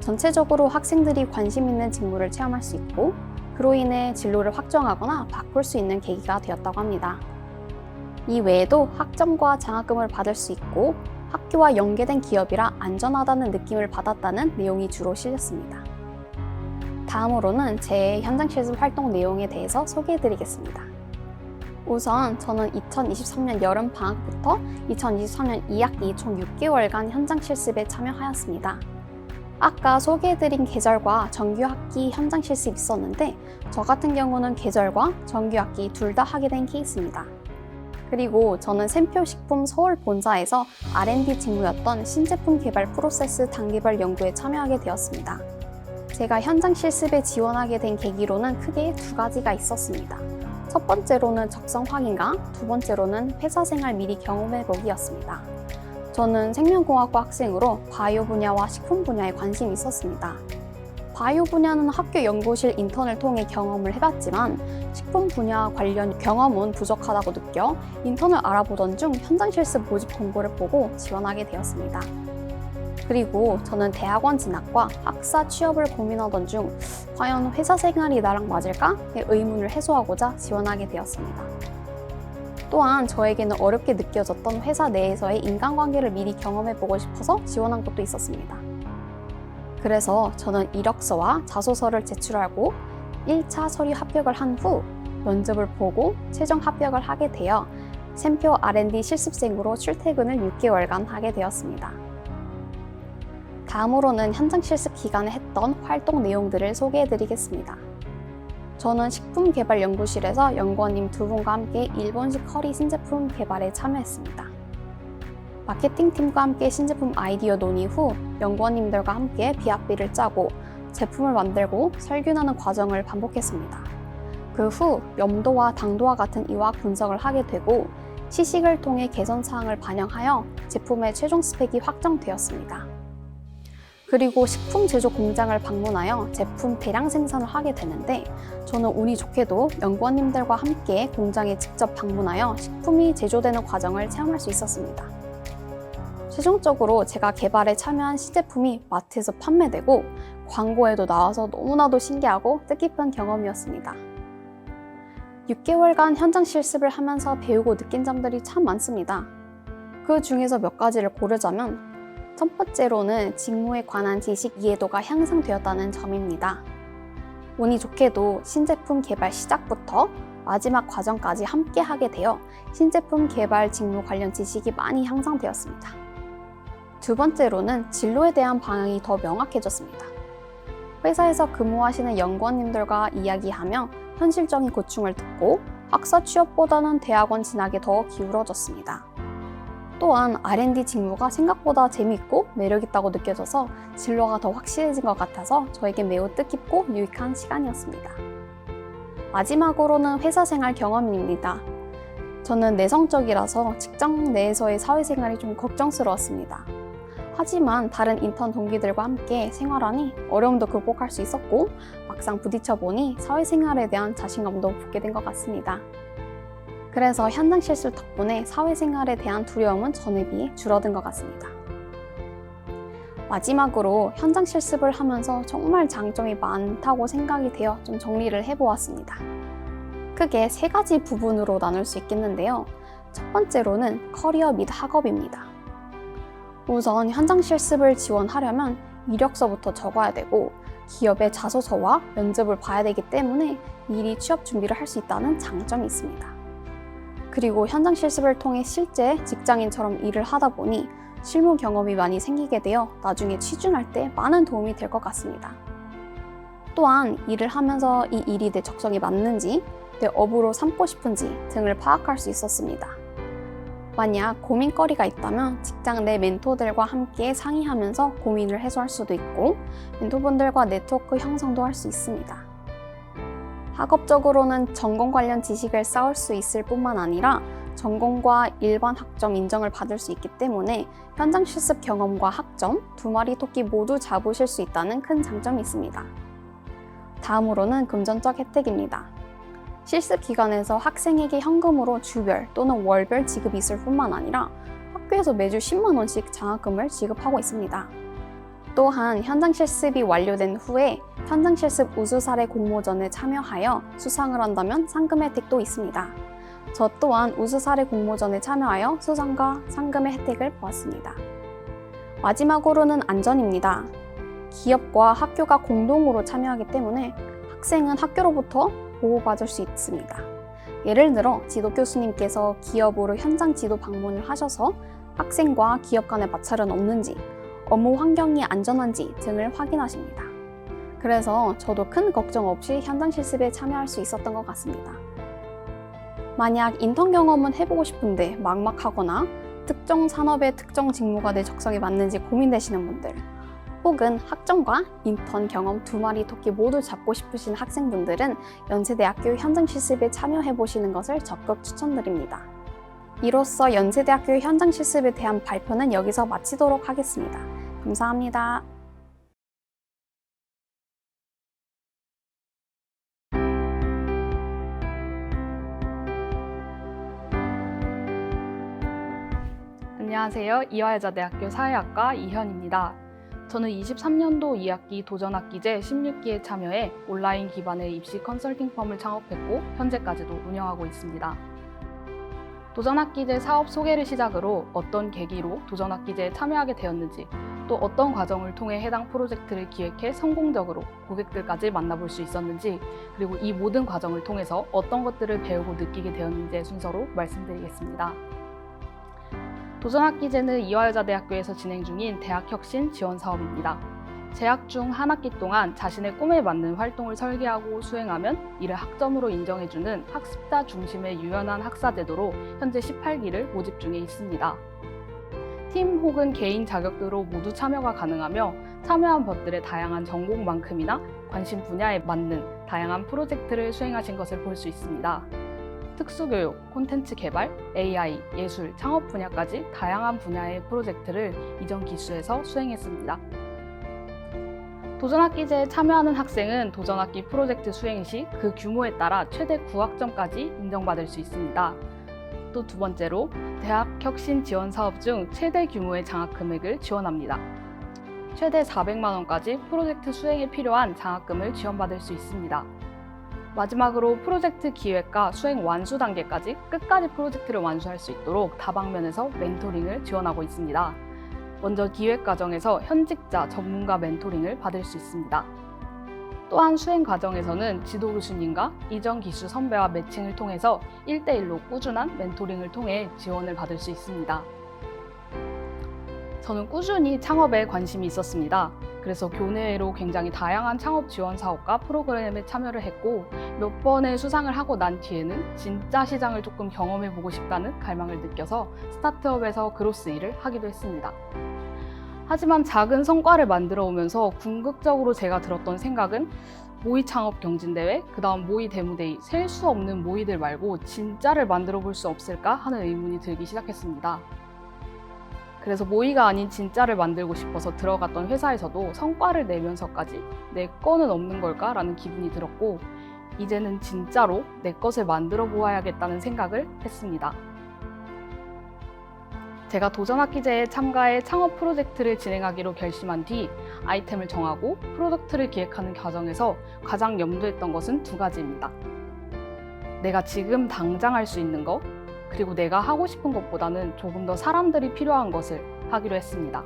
S2: 전체적으로 학생들이 관심 있는 직무를 체험할 수 있고 그로 인해 진로를 확정하거나 바꿀 수 있는 계기가 되었다고 합니다. 이 외에도 학점과 장학금을 받을 수 있고 학교와 연계된 기업이라 안전하다는 느낌을 받았다는 내용이 주로 실렸습니다. 다음으로는 제 현장 실습 활동 내용에 대해서 소개해드리겠습니다. 우선 저는 2023년 여름 방학부터 2023년 2학기 총 6개월간 현장 실습에 참여하였습니다. 아까 소개해드린 계절과 정규학기 현장 실습이 있었는데 저 같은 경우는 계절과 정규학기 둘 다 하게 된 케이스입니다. 그리고 저는 샘표식품 서울 본사에서 R&D 직무였던 신제품 개발 프로세스 단계별 연구에 참여하게 되었습니다. 제가 현장 실습에 지원하게 된 계기로는 크게 두 가지가 있었습니다. 첫 번째로는 적성 확인과 두 번째로는 회사 생활 미리 경험해보기였습니다. 저는 생명공학과 학생으로 바이오 분야와 식품 분야에 관심이 있었습니다. 바이오 분야는 학교 연구실 인턴을 통해 경험을 해봤지만 식품 분야 관련 경험은 부족하다고 느껴 인턴을 알아보던 중 현장 실습 모집 공고를 보고 지원하게 되었습니다. 그리고 저는 대학원 진학과 학사 취업을 고민하던 중 과연 회사 생활이 나랑 맞을까? 의 의문을 해소하고자 지원하게 되었습니다. 또한 저에게는 어렵게 느껴졌던 회사 내에서의 인간관계를 미리 경험해보고 싶어서 지원한 것도 있었습니다. 그래서 저는 이력서와 자소서를 제출하고 1차 서류 합격을 한 후 면접을 보고 최종 합격을 하게 되어 샘표 R&D 실습생으로 출퇴근을 6개월간 하게 되었습니다. 다음으로는 현장 실습 기간에 했던 활동 내용들을 소개해드리겠습니다. 저는 식품개발연구실에서 연구원님 두 분과 함께 일본식 커리 신제품 개발에 참여했습니다. 마케팅팀과 함께 신제품 아이디어 논의 후 연구원님들과 함께 비합비를 짜고 제품을 만들고 설균하는 과정을 반복했습니다. 그 후 염도와 당도와 같은 이화학 분석을 하게 되고 시식을 통해 개선 사항을 반영하여 제품의 최종 스펙이 확정되었습니다. 그리고 식품 제조 공장을 방문하여 제품 대량 생산을 하게 되는데 저는 운이 좋게도 연구원님들과 함께 공장에 직접 방문하여 식품이 제조되는 과정을 체험할 수 있었습니다. 최종적으로 제가 개발에 참여한 신제품이 마트에서 판매되고 광고에도 나와서 너무나도 신기하고 뜻깊은 경험이었습니다. 6개월간 현장 실습을 하면서 배우고 느낀 점들이 참 많습니다. 그 중에서 몇 가지를 고르자면 첫 번째로는 직무에 관한 지식 이해도가 향상되었다는 점입니다. 운이 좋게도 신제품 개발 시작부터 마지막 과정까지 함께 하게 되어 신제품 개발 직무 관련 지식이 많이 향상되었습니다. 두 번째로는 진로에 대한 방향이 더 명확해졌습니다. 회사에서 근무하시는 연구원님들과 이야기하며 현실적인 고충을 듣고 학사 취업보다는 대학원 진학에 더 기울어졌습니다. 또한 R&D 직무가 생각보다 재미있고 매력있다고 느껴져서 진로가 더 확실해진 것 같아서 저에게 매우 뜻깊고 유익한 시간이었습니다. 마지막으로는 회사 생활 경험입니다. 저는 내성적이라서 직장 내에서의 사회생활이 좀 걱정스러웠습니다. 하지만 다른 인턴 동기들과 함께 생활하니 어려움도 극복할 수 있었고 막상 부딪혀보니 사회생활에 대한 자신감도 붙게 된 것 같습니다. 그래서 현장 실습 덕분에 사회생활에 대한 두려움은 전에 비해 줄어든 것 같습니다. 마지막으로 현장 실습을 하면서 정말 장점이 많다고 생각이 되어 좀 정리를 해보았습니다. 크게 3가지 부분으로 나눌 수 있겠는데요. 첫 번째로는 커리어 및 학업입니다. 우선 현장 실습을 지원하려면 이력서부터 적어야 되고 기업의 자소서와 면접을 봐야 되기 때문에 미리 취업 준비를 할 수 있다는 장점이 있습니다. 그리고 현장 실습을 통해 실제 직장인처럼 일을 하다 보니 실무 경험이 많이 생기게 되어 나중에 취준할 때 많은 도움이 될 것 같습니다. 또한 일을 하면서 이 일이 내 적성에 맞는지, 내 업으로 삼고 싶은지 등을 파악할 수 있었습니다. 만약 고민거리가 있다면 직장 내 멘토들과 함께 상의하면서 고민을 해소할 수도 있고 멘토분들과 네트워크 형성도 할 수 있습니다. 학업적으로는 전공 관련 지식을 쌓을 수 있을 뿐만 아니라 전공과 일반 학점 인정을 받을 수 있기 때문에 현장 실습 경험과 학점, 2마리 토끼 모두 잡으실 수 있다는 큰 장점이 있습니다. 다음으로는 금전적 혜택입니다. 실습 기간에서 학생에게 현금으로 주별 또는 월별 지급이 있을 뿐만 아니라 학교에서 매주 10만 원씩 장학금을 지급하고 있습니다. 또한 현장 실습이 완료된 후에 현장 실습 우수 사례 공모전에 참여하여 수상을 한다면 상금 혜택도 있습니다. 저 또한 우수 사례 공모전에 참여하여 수상과 상금의 혜택을 보았습니다. 마지막으로는 안전입니다. 기업과 학교가 공동으로 참여하기 때문에 학생은 학교로부터 보호받을 수 있습니다. 예를 들어 지도 교수님께서 기업으로 현장 지도 방문을 하셔서 학생과 기업 간의 마찰은 없는지, 업무 환경이 안전한지 등을 확인하십니다. 그래서 저도 큰 걱정 없이 현장 실습에 참여할 수 있었던 것 같습니다. 만약 인턴 경험은 해보고 싶은데 막막하거나 특정 산업의 특정 직무가 내 적성에 맞는지 고민되시는 분들, 혹은 학점과 인턴 경험 2마리 토끼 모두 잡고 싶으신 학생분들은 연세대학교 현장 실습에 참여해보시는 것을 적극 추천드립니다. 이로써 연세대학교 현장 실습에 대한 발표는 여기서 마치도록 하겠습니다. 감사합니다.
S1: 안녕하세요. 이화여자대학교 사회학과 이현입니다. 저는 23년도 2학기 도전학기제 16기에 참여해 온라인 기반의 입시 컨설팅 펌을 창업했고 현재까지도 운영하고 있습니다. 도전학기제 사업 소개를 시작으로 어떤 계기로 도전학기제에 참여하게 되었는지, 또 어떤 과정을 통해 해당 프로젝트를 기획해 성공적으로 고객들까지 만나볼 수 있었는지, 그리고 이 모든 과정을 통해서 어떤 것들을 배우고 느끼게 되었는지의 순서로 말씀드리겠습니다. 도전학기제는 이화여자대학교에서 진행 중인 대학혁신 지원 사업입니다. 재학 중 한 학기 동안 자신의 꿈에 맞는 활동을 설계하고 수행하면 이를 학점으로 인정해주는 학습자 중심의 유연한 학사 제도로 현재 18기를 모집 중에 있습니다. 팀 혹은 개인 자격으로 모두 참여가 가능하며
S5: 참여한 것들의 다양한 전공만큼이나 관심 분야에 맞는 다양한 프로젝트를 수행하신 것을 볼 수 있습니다. 특수교육, 콘텐츠 개발, AI, 예술, 창업 분야까지 다양한 분야의 프로젝트를 이전 기수에서 수행했습니다. 도전학기제에 참여하는 학생은 도전학기 프로젝트 수행 시 그 규모에 따라 최대 9학점까지 인정받을 수 있습니다. 또 두 번째로 대학 혁신 지원 사업 중 최대 규모의 장학 금액을 지원합니다. 최대 400만 원까지 프로젝트 수행에 필요한 장학금을 지원받을 수 있습니다. 마지막으로 프로젝트 기획과 수행 완수 단계까지 끝까지 프로젝트를 완수할 수 있도록 다방면에서 멘토링을 지원하고 있습니다. 먼저 기획 과정에서 현직자 전문가 멘토링을 받을 수 있습니다. 또한 수행 과정에서는 지도 교수님과 이전 기수 선배와 매칭을 통해서 1대1로 꾸준한 멘토링을 통해 지원을 받을 수 있습니다. 저는 꾸준히 창업에 관심이 있었습니다. 그래서 교내외로 굉장히 다양한 창업 지원 사업과 프로그램에 참여를 했고 몇 번의 수상을 하고 난 뒤에는 진짜 시장을 조금 경험해보고 싶다는 갈망을 느껴서 스타트업에서 그로스 일을 하기도 했습니다. 하지만 작은 성과를 만들어 오면서 궁극적으로 제가 들었던 생각은 모의 창업 경진대회, 그 다음 모의 데모데이, 셀 수 없는 모의들 말고 진짜를 만들어 볼 수 없을까 하는 의문이 들기 시작했습니다. 그래서 모의가 아닌 진짜를 만들고 싶어서 들어갔던 회사에서도 성과를 내면서까지 내 거는 없는 걸까? 라는 기분이 들었고 이제는 진짜로 내 것을 만들어 보아야겠다는 생각을 했습니다. 제가 도전학기제에 참가해 창업 프로젝트를 진행하기로 결심한 뒤 아이템을 정하고 프로덕트를 기획하는 과정에서 가장 염두했던 것은 두 가지입니다. 내가 지금 당장 할 수 있는 것, 그리고 내가 하고 싶은 것보다는 조금 더 사람들이 필요한 것을 하기로 했습니다.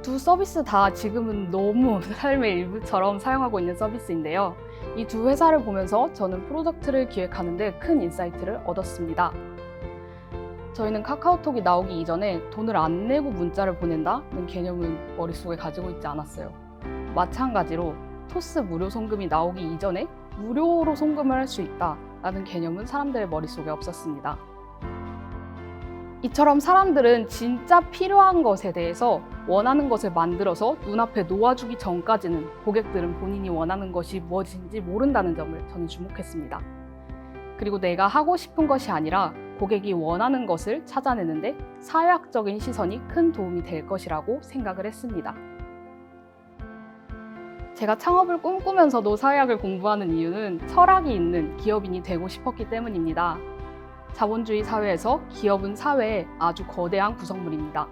S5: 두 서비스 다 지금은 너무 삶의 일부처럼 사용하고 있는 서비스인데요. 이 두 회사를 보면서 저는 프로덕트를 기획하는데 큰 인사이트를 얻었습니다. 저희는 카카오톡이 나오기 이전에 돈을 안 내고 문자를 보낸다는 개념은 머릿속에 가지고 있지 않았어요. 마찬가지로 토스 무료 송금이 나오기 이전에 무료로 송금을 할 수 있다라는 개념은 사람들의 머릿속에 없었습니다. 이처럼 사람들은 진짜 필요한 것에 대해서 원하는 것을 만들어서 눈앞에 놓아주기 전까지는 고객들은 본인이 원하는 것이 무엇인지 모른다는 점을 저는 주목했습니다. 그리고 내가 하고 싶은 것이 아니라 고객이 원하는 것을 찾아내는데 사회학적인 시선이 큰 도움이 될 것이라고 생각을 했습니다. 제가 창업을 꿈꾸면서도 사회학을 공부하는 이유는 철학이 있는 기업인이 되고 싶었기 때문입니다. 자본주의 사회에서 기업은 사회의 아주 거대한 구성물입니다.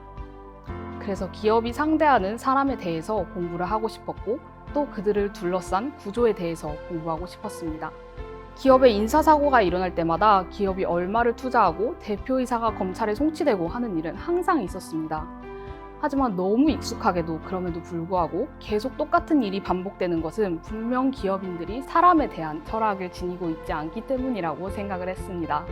S5: 그래서 기업이 상대하는 사람에 대해서 공부를 하고 싶었고 또 그들을 둘러싼 구조에 대해서 공부하고 싶었습니다. 기업의 인사사고가 일어날 때마다 기업이 얼마를 투자하고 대표이사가 검찰에 송치되고 하는 일은 항상 있었습니다. 하지만 너무 익숙하게도 그럼에도 불구하고 계속 똑같은 일이 반복되는 것은 분명 기업인들이 사람에 대한 철학을 지니고 있지 않기 때문이라고 생각을 했습니다.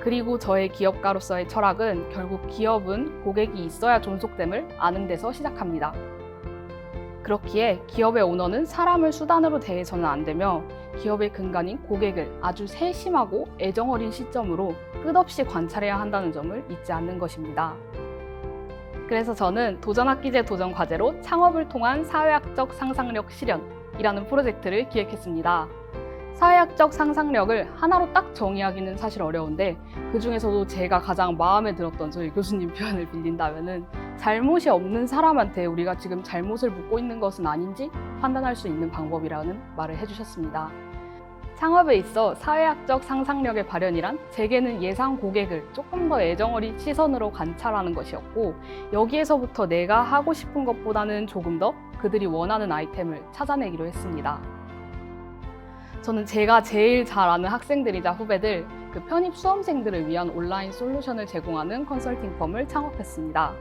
S5: 그리고 저의 기업가로서의 철학은 결국 기업은 고객이 있어야 존속됨을 아는 데서 시작합니다. 그렇기에 기업의 오너는 사람을 수단으로 대해서는 안 되며 기업의 근간인 고객을 아주 세심하고 애정어린 시점으로 끝없이 관찰해야 한다는 점을 잊지 않는 것입니다. 그래서 저는 도전학기제 도전 과제로 창업을 통한 사회학적 상상력 실현이라는 프로젝트를 기획했습니다. 사회학적 상상력을 하나로 딱 정의하기는 사실 어려운데 그 중에서도 제가 가장 마음에 들었던 저희 교수님 표현을 빌린다면은 잘못이 없는 사람한테 우리가 지금 잘못을 묻고 있는 것은 아닌지 판단할 수 있는 방법이라는 말을 해주셨습니다. 창업에 있어 사회학적 상상력의 발현이란 제게는 예상 고객을 조금 더 애정어린 시선으로 관찰하는 것이었고 여기에서부터 내가 하고 싶은 것보다는 조금 더 그들이 원하는 아이템을 찾아내기로 했습니다. 저는 제가 제일 잘 아는 학생들이자 후배들, 그 편입 수험생들을 위한 온라인 솔루션을 제공하는 컨설팅 펌을 창업했습니다.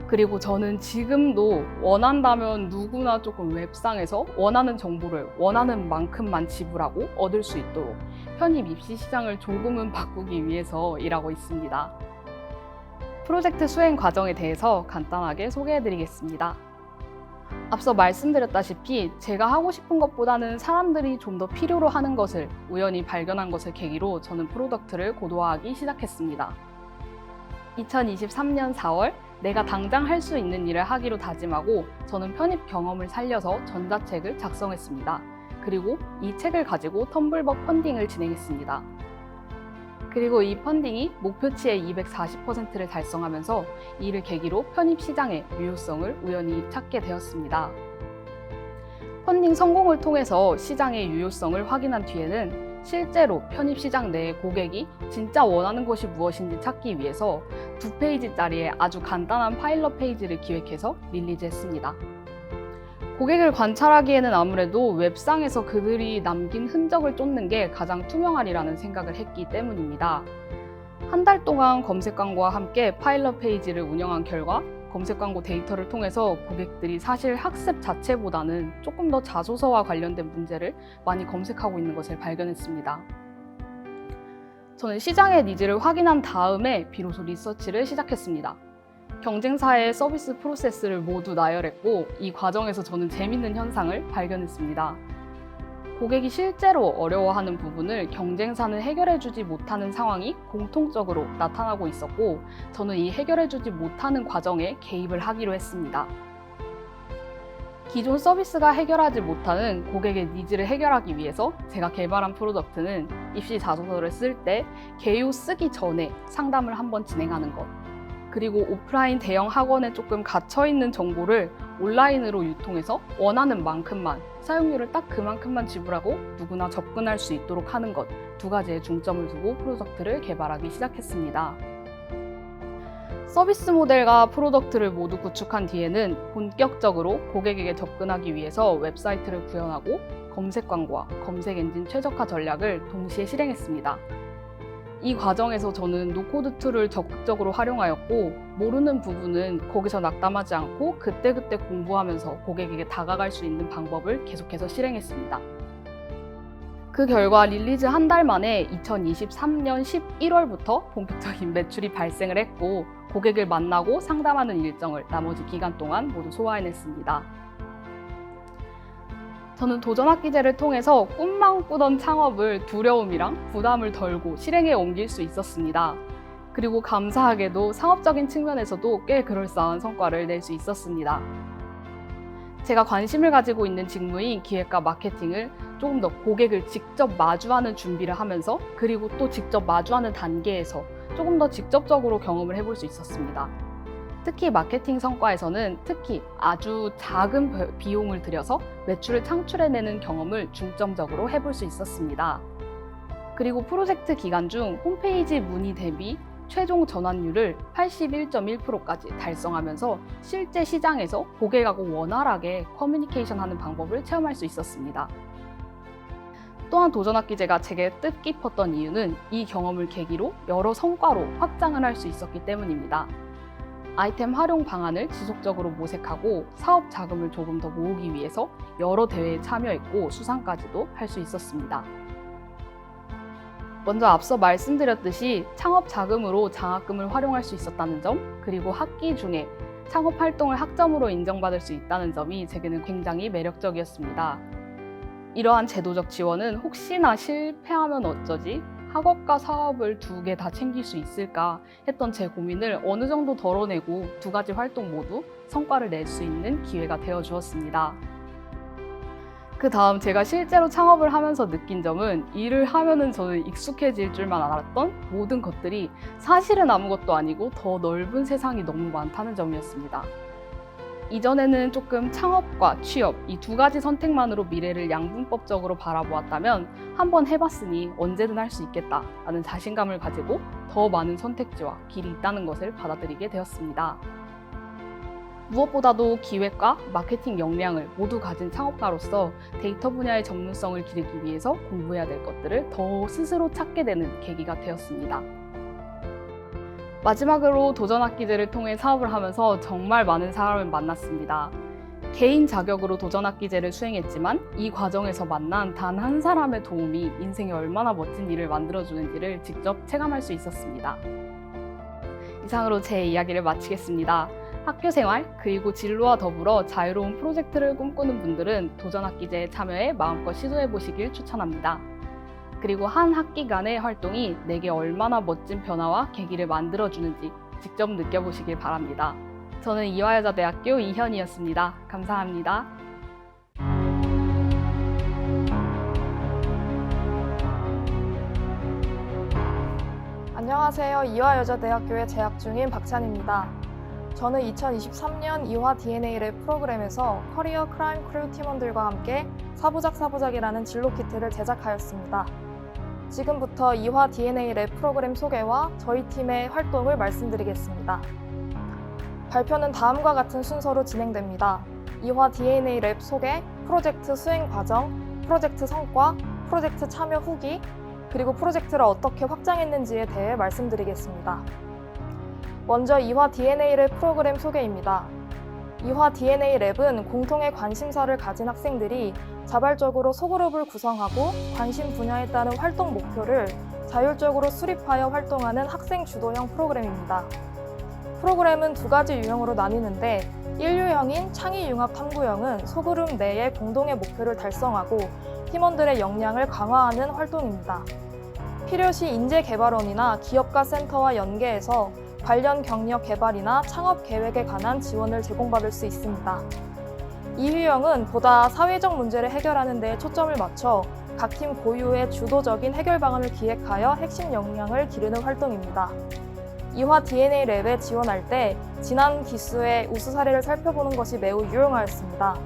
S5: 그리고 저는 지금도 원한다면 누구나 조금 웹상에서 원하는 정보를 원하는 만큼만 지불하고 얻을 수 있도록 편입 입시 시장을 조금은 바꾸기 위해서 일하고 있습니다. 프로젝트 수행 과정에 대해서 간단하게 소개해드리겠습니다. 앞서 말씀드렸다시피 제가 하고 싶은 것보다는 사람들이 좀 더 필요로 하는 것을 우연히 발견한 것을 계기로 저는 프로덕트를 고도화하기 시작했습니다. 2023년 4월 내가 당장 할 수 있는 일을 하기로 다짐하고 저는 편입 경험을 살려서 전자책을 작성했습니다. 그리고 이 책을 가지고 텀블벅 펀딩을 진행했습니다. 그리고 이 펀딩이 목표치의 240%를 달성하면서 이를 계기로 편입 시장의 유효성을 우연히 찾게 되었습니다. 펀딩 성공을 통해서 시장의 유효성을 확인한 뒤에는 실제로 편입 시장 내의 고객이 진짜 원하는 것이 무엇인지 찾기 위해서 2페이지짜리의 아주 간단한 파일럿 페이지를 기획해서 릴리즈했습니다. 고객을 관찰하기에는 아무래도 웹상에서 그들이 남긴 흔적을 쫓는 게 가장 투명하리라는 생각을 했기 때문입니다. 한 달 동안 검색 광고와 함께 파일럿 페이지를 운영한 결과 검색 광고 데이터를 통해서 고객들이 사실 학습 자체보다는 조금 더 자소서와 관련된 문제를 많이 검색하고 있는 것을 발견했습니다. 저는 시장의 니즈를 확인한 다음에 비로소 리서치를 시작했습니다. 경쟁사의 서비스 프로세스를 모두 나열했고 이 과정에서 저는 재밌는 현상을 발견했습니다. 고객이 실제로 어려워하는 부분을 경쟁사는 해결해주지 못하는 상황이 공통적으로 나타나고 있었고 저는 이 해결해주지 못하는 과정에 개입을 하기로 했습니다. 기존 서비스가 해결하지 못하는 고객의 니즈를 해결하기 위해서 제가 개발한 프로덕트는 입시 자소서를 쓸 때 개요 쓰기 전에 상담을 한번 진행하는 것, 그리고 오프라인 대형 학원에 조금 갇혀있는 정보를 온라인으로 유통해서 원하는 만큼만, 사용료를 딱 그만큼만 지불하고 누구나 접근할 수 있도록 하는 것, 두 가지에 중점을 두고 프로덕트를 개발하기 시작했습니다. 서비스 모델과 프로덕트를 모두 구축한 뒤에는 본격적으로 고객에게 접근하기 위해서 웹사이트를 구현하고 검색 광고와 검색 엔진 최적화 전략을 동시에 실행했습니다. 이 과정에서 저는 노코드 툴을 적극적으로 활용하였고 모르는 부분은 거기서 낙담하지 않고 그때그때 공부하면서 고객에게 다가갈 수 있는 방법을 계속해서 실행했습니다. 그 결과 릴리즈 한 달 만에 2023년 11월부터 본격적인 매출이 발생을 했고 고객을 만나고 상담하는 일정을 나머지 기간 동안 모두 소화해냈습니다. 저는 도전학기제를 통해서 꿈만 꾸던 창업을 두려움이랑 부담을 덜고 실행에 옮길 수 있었습니다. 그리고 감사하게도 상업적인 측면에서도 꽤 그럴싸한 성과를 낼 수 있었습니다. 제가 관심을 가지고 있는 직무인 기획과 마케팅을 조금 더 고객을 직접 마주하는 준비를 하면서 그리고 또 직접 마주하는 단계에서 조금 더 직접적으로 경험을 해볼 수 있었습니다. 특히 마케팅 성과에서는 특히 아주 작은 비용을 들여서 매출을 창출해내는 경험을 중점적으로 해볼 수 있었습니다. 그리고 프로젝트 기간 중 홈페이지 문의 대비 최종 전환율을 81.1%까지 달성하면서 실제 시장에서 고객하고 원활하게 커뮤니케이션하는 방법을 체험할 수 있었습니다. 또한 도전학기제가 제게 뜻깊었던 이유는 이 경험을 계기로 여러 성과로 확장을 할 수 있었기 때문입니다. 아이템 활용 방안을 지속적으로 모색하고 사업 자금을 조금 더 모으기 위해서 여러 대회에 참여했고 수상까지도 할 수 있었습니다. 먼저 앞서 말씀드렸듯이 창업 자금으로 장학금을 활용할 수 있었다는 점, 그리고 학기 중에 창업 활동을 학점으로 인정받을 수 있다는 점이 제게는 굉장히 매력적이었습니다. 이러한 제도적 지원은 혹시나 실패하면 어쩌지? 학업과 사업을 두 개 다 챙길 수 있을까 했던 제 고민을 어느 정도 덜어내고 두 가지 활동 모두 성과를 낼 수 있는 기회가 되어 주었습니다. 그 다음 제가 실제로 창업을 하면서 느낀 점은 일을 하면은 저는 익숙해질 줄만 알았던 모든 것들이 사실은 아무것도 아니고 더 넓은 세상이 너무 많다는 점이었습니다. 이전에는 조금 창업과 취업 이 두 가지 선택만으로 미래를 양분법적으로 바라보았다면 한번 해봤으니 언제든 할 수 있겠다라는 자신감을 가지고 더 많은 선택지와 길이 있다는 것을 받아들이게 되었습니다. 무엇보다도 기획과 마케팅 역량을 모두 가진 창업가로서 데이터 분야의 전문성을 기르기 위해서 공부해야 될 것들을 더 스스로 찾게 되는 계기가 되었습니다. 마지막으로 도전학기제를 통해 사업을 하면서 정말 많은 사람을 만났습니다. 개인 자격으로 도전학기제를 수행했지만 이 과정에서 만난 단 한 사람의 도움이 인생에 얼마나 멋진 일을 만들어주는지를 직접 체감할 수 있었습니다. 이상으로 제 이야기를 마치겠습니다. 학교생활 그리고 진로와 더불어 자유로운 프로젝트를 꿈꾸는 분들은 도전학기제에 참여해 마음껏 시도해보시길 추천합니다. 그리고 한 학기간의 활동이 내게 얼마나 멋진 변화와 계기를 만들어주는지 직접 느껴보시길 바랍니다. 저는 이화여자대학교 이현이었습니다. 감사합니다.
S6: 안녕하세요. 이화여자대학교에 재학 중인 박찬입니다. 저는 2023년 이화 DNA 랩 프로그램에서 커리어 크라임 크루 팀원들과 함께 사부작이라는 진로 키트를 제작하였습니다. 지금부터 이화 DNA 랩 프로그램 소개와 저희 팀의 활동을 말씀드리겠습니다. 발표는 다음과 같은 순서로 진행됩니다. 이화 DNA 랩 소개, 프로젝트 수행 과정, 프로젝트 성과, 프로젝트 참여 후기, 그리고 프로젝트를 어떻게 확장했는지에 대해 말씀드리겠습니다. 먼저 이화 DNA 랩 프로그램 소개입니다. 이화 DNA 랩은 공통의 관심사를 가진 학생들이 자발적으로 소그룹을 구성하고 관심 분야에 따른 활동 목표를 자율적으로 수립하여 활동하는 학생 주도형 프로그램입니다. 프로그램은 두 가지 유형으로 나뉘는데 1유형인 창의융합 탐구형은 소그룹 내의 공동의 목표를 달성하고 팀원들의 역량을 강화하는 활동입니다. 필요시 인재개발원이나 기업가 센터와 연계해서 관련 경력 개발이나 창업 계획에 관한 지원을 제공받을 수 있습니다. 2유형은 보다 사회적 문제를 해결하는 데에 초점을 맞춰 각 팀 고유의 주도적인 해결 방안을 기획하여 핵심 역량을 기르는 활동입니다. 이화 DNA 랩에 지원할 때 지난 기수의 우수 사례를 살펴보는 것이 매우 유용하였습니다.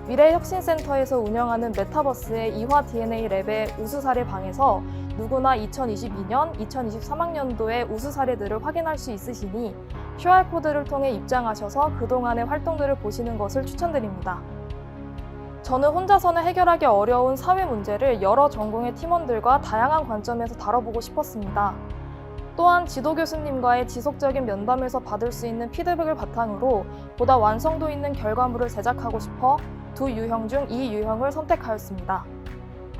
S6: 미래혁신센터에서 운영하는 메타버스의 이화 DNA 랩의 우수 사례 방에서 누구나 2022년, 2023학년도의 우수 사례들을 확인할 수 있으시니 QR코드를 통해 입장하셔서 그동안의 활동들을 보시는 것을 추천드립니다. 저는 혼자서는 해결하기 어려운 사회 문제를 여러 전공의 팀원들과 다양한 관점에서 다뤄보고 싶었습니다. 또한 지도 교수님과의 지속적인 면담에서 받을 수 있는 피드백을 바탕으로 보다 완성도 있는 결과물을 제작하고 싶어 두 유형 중 이 유형을 선택하였습니다.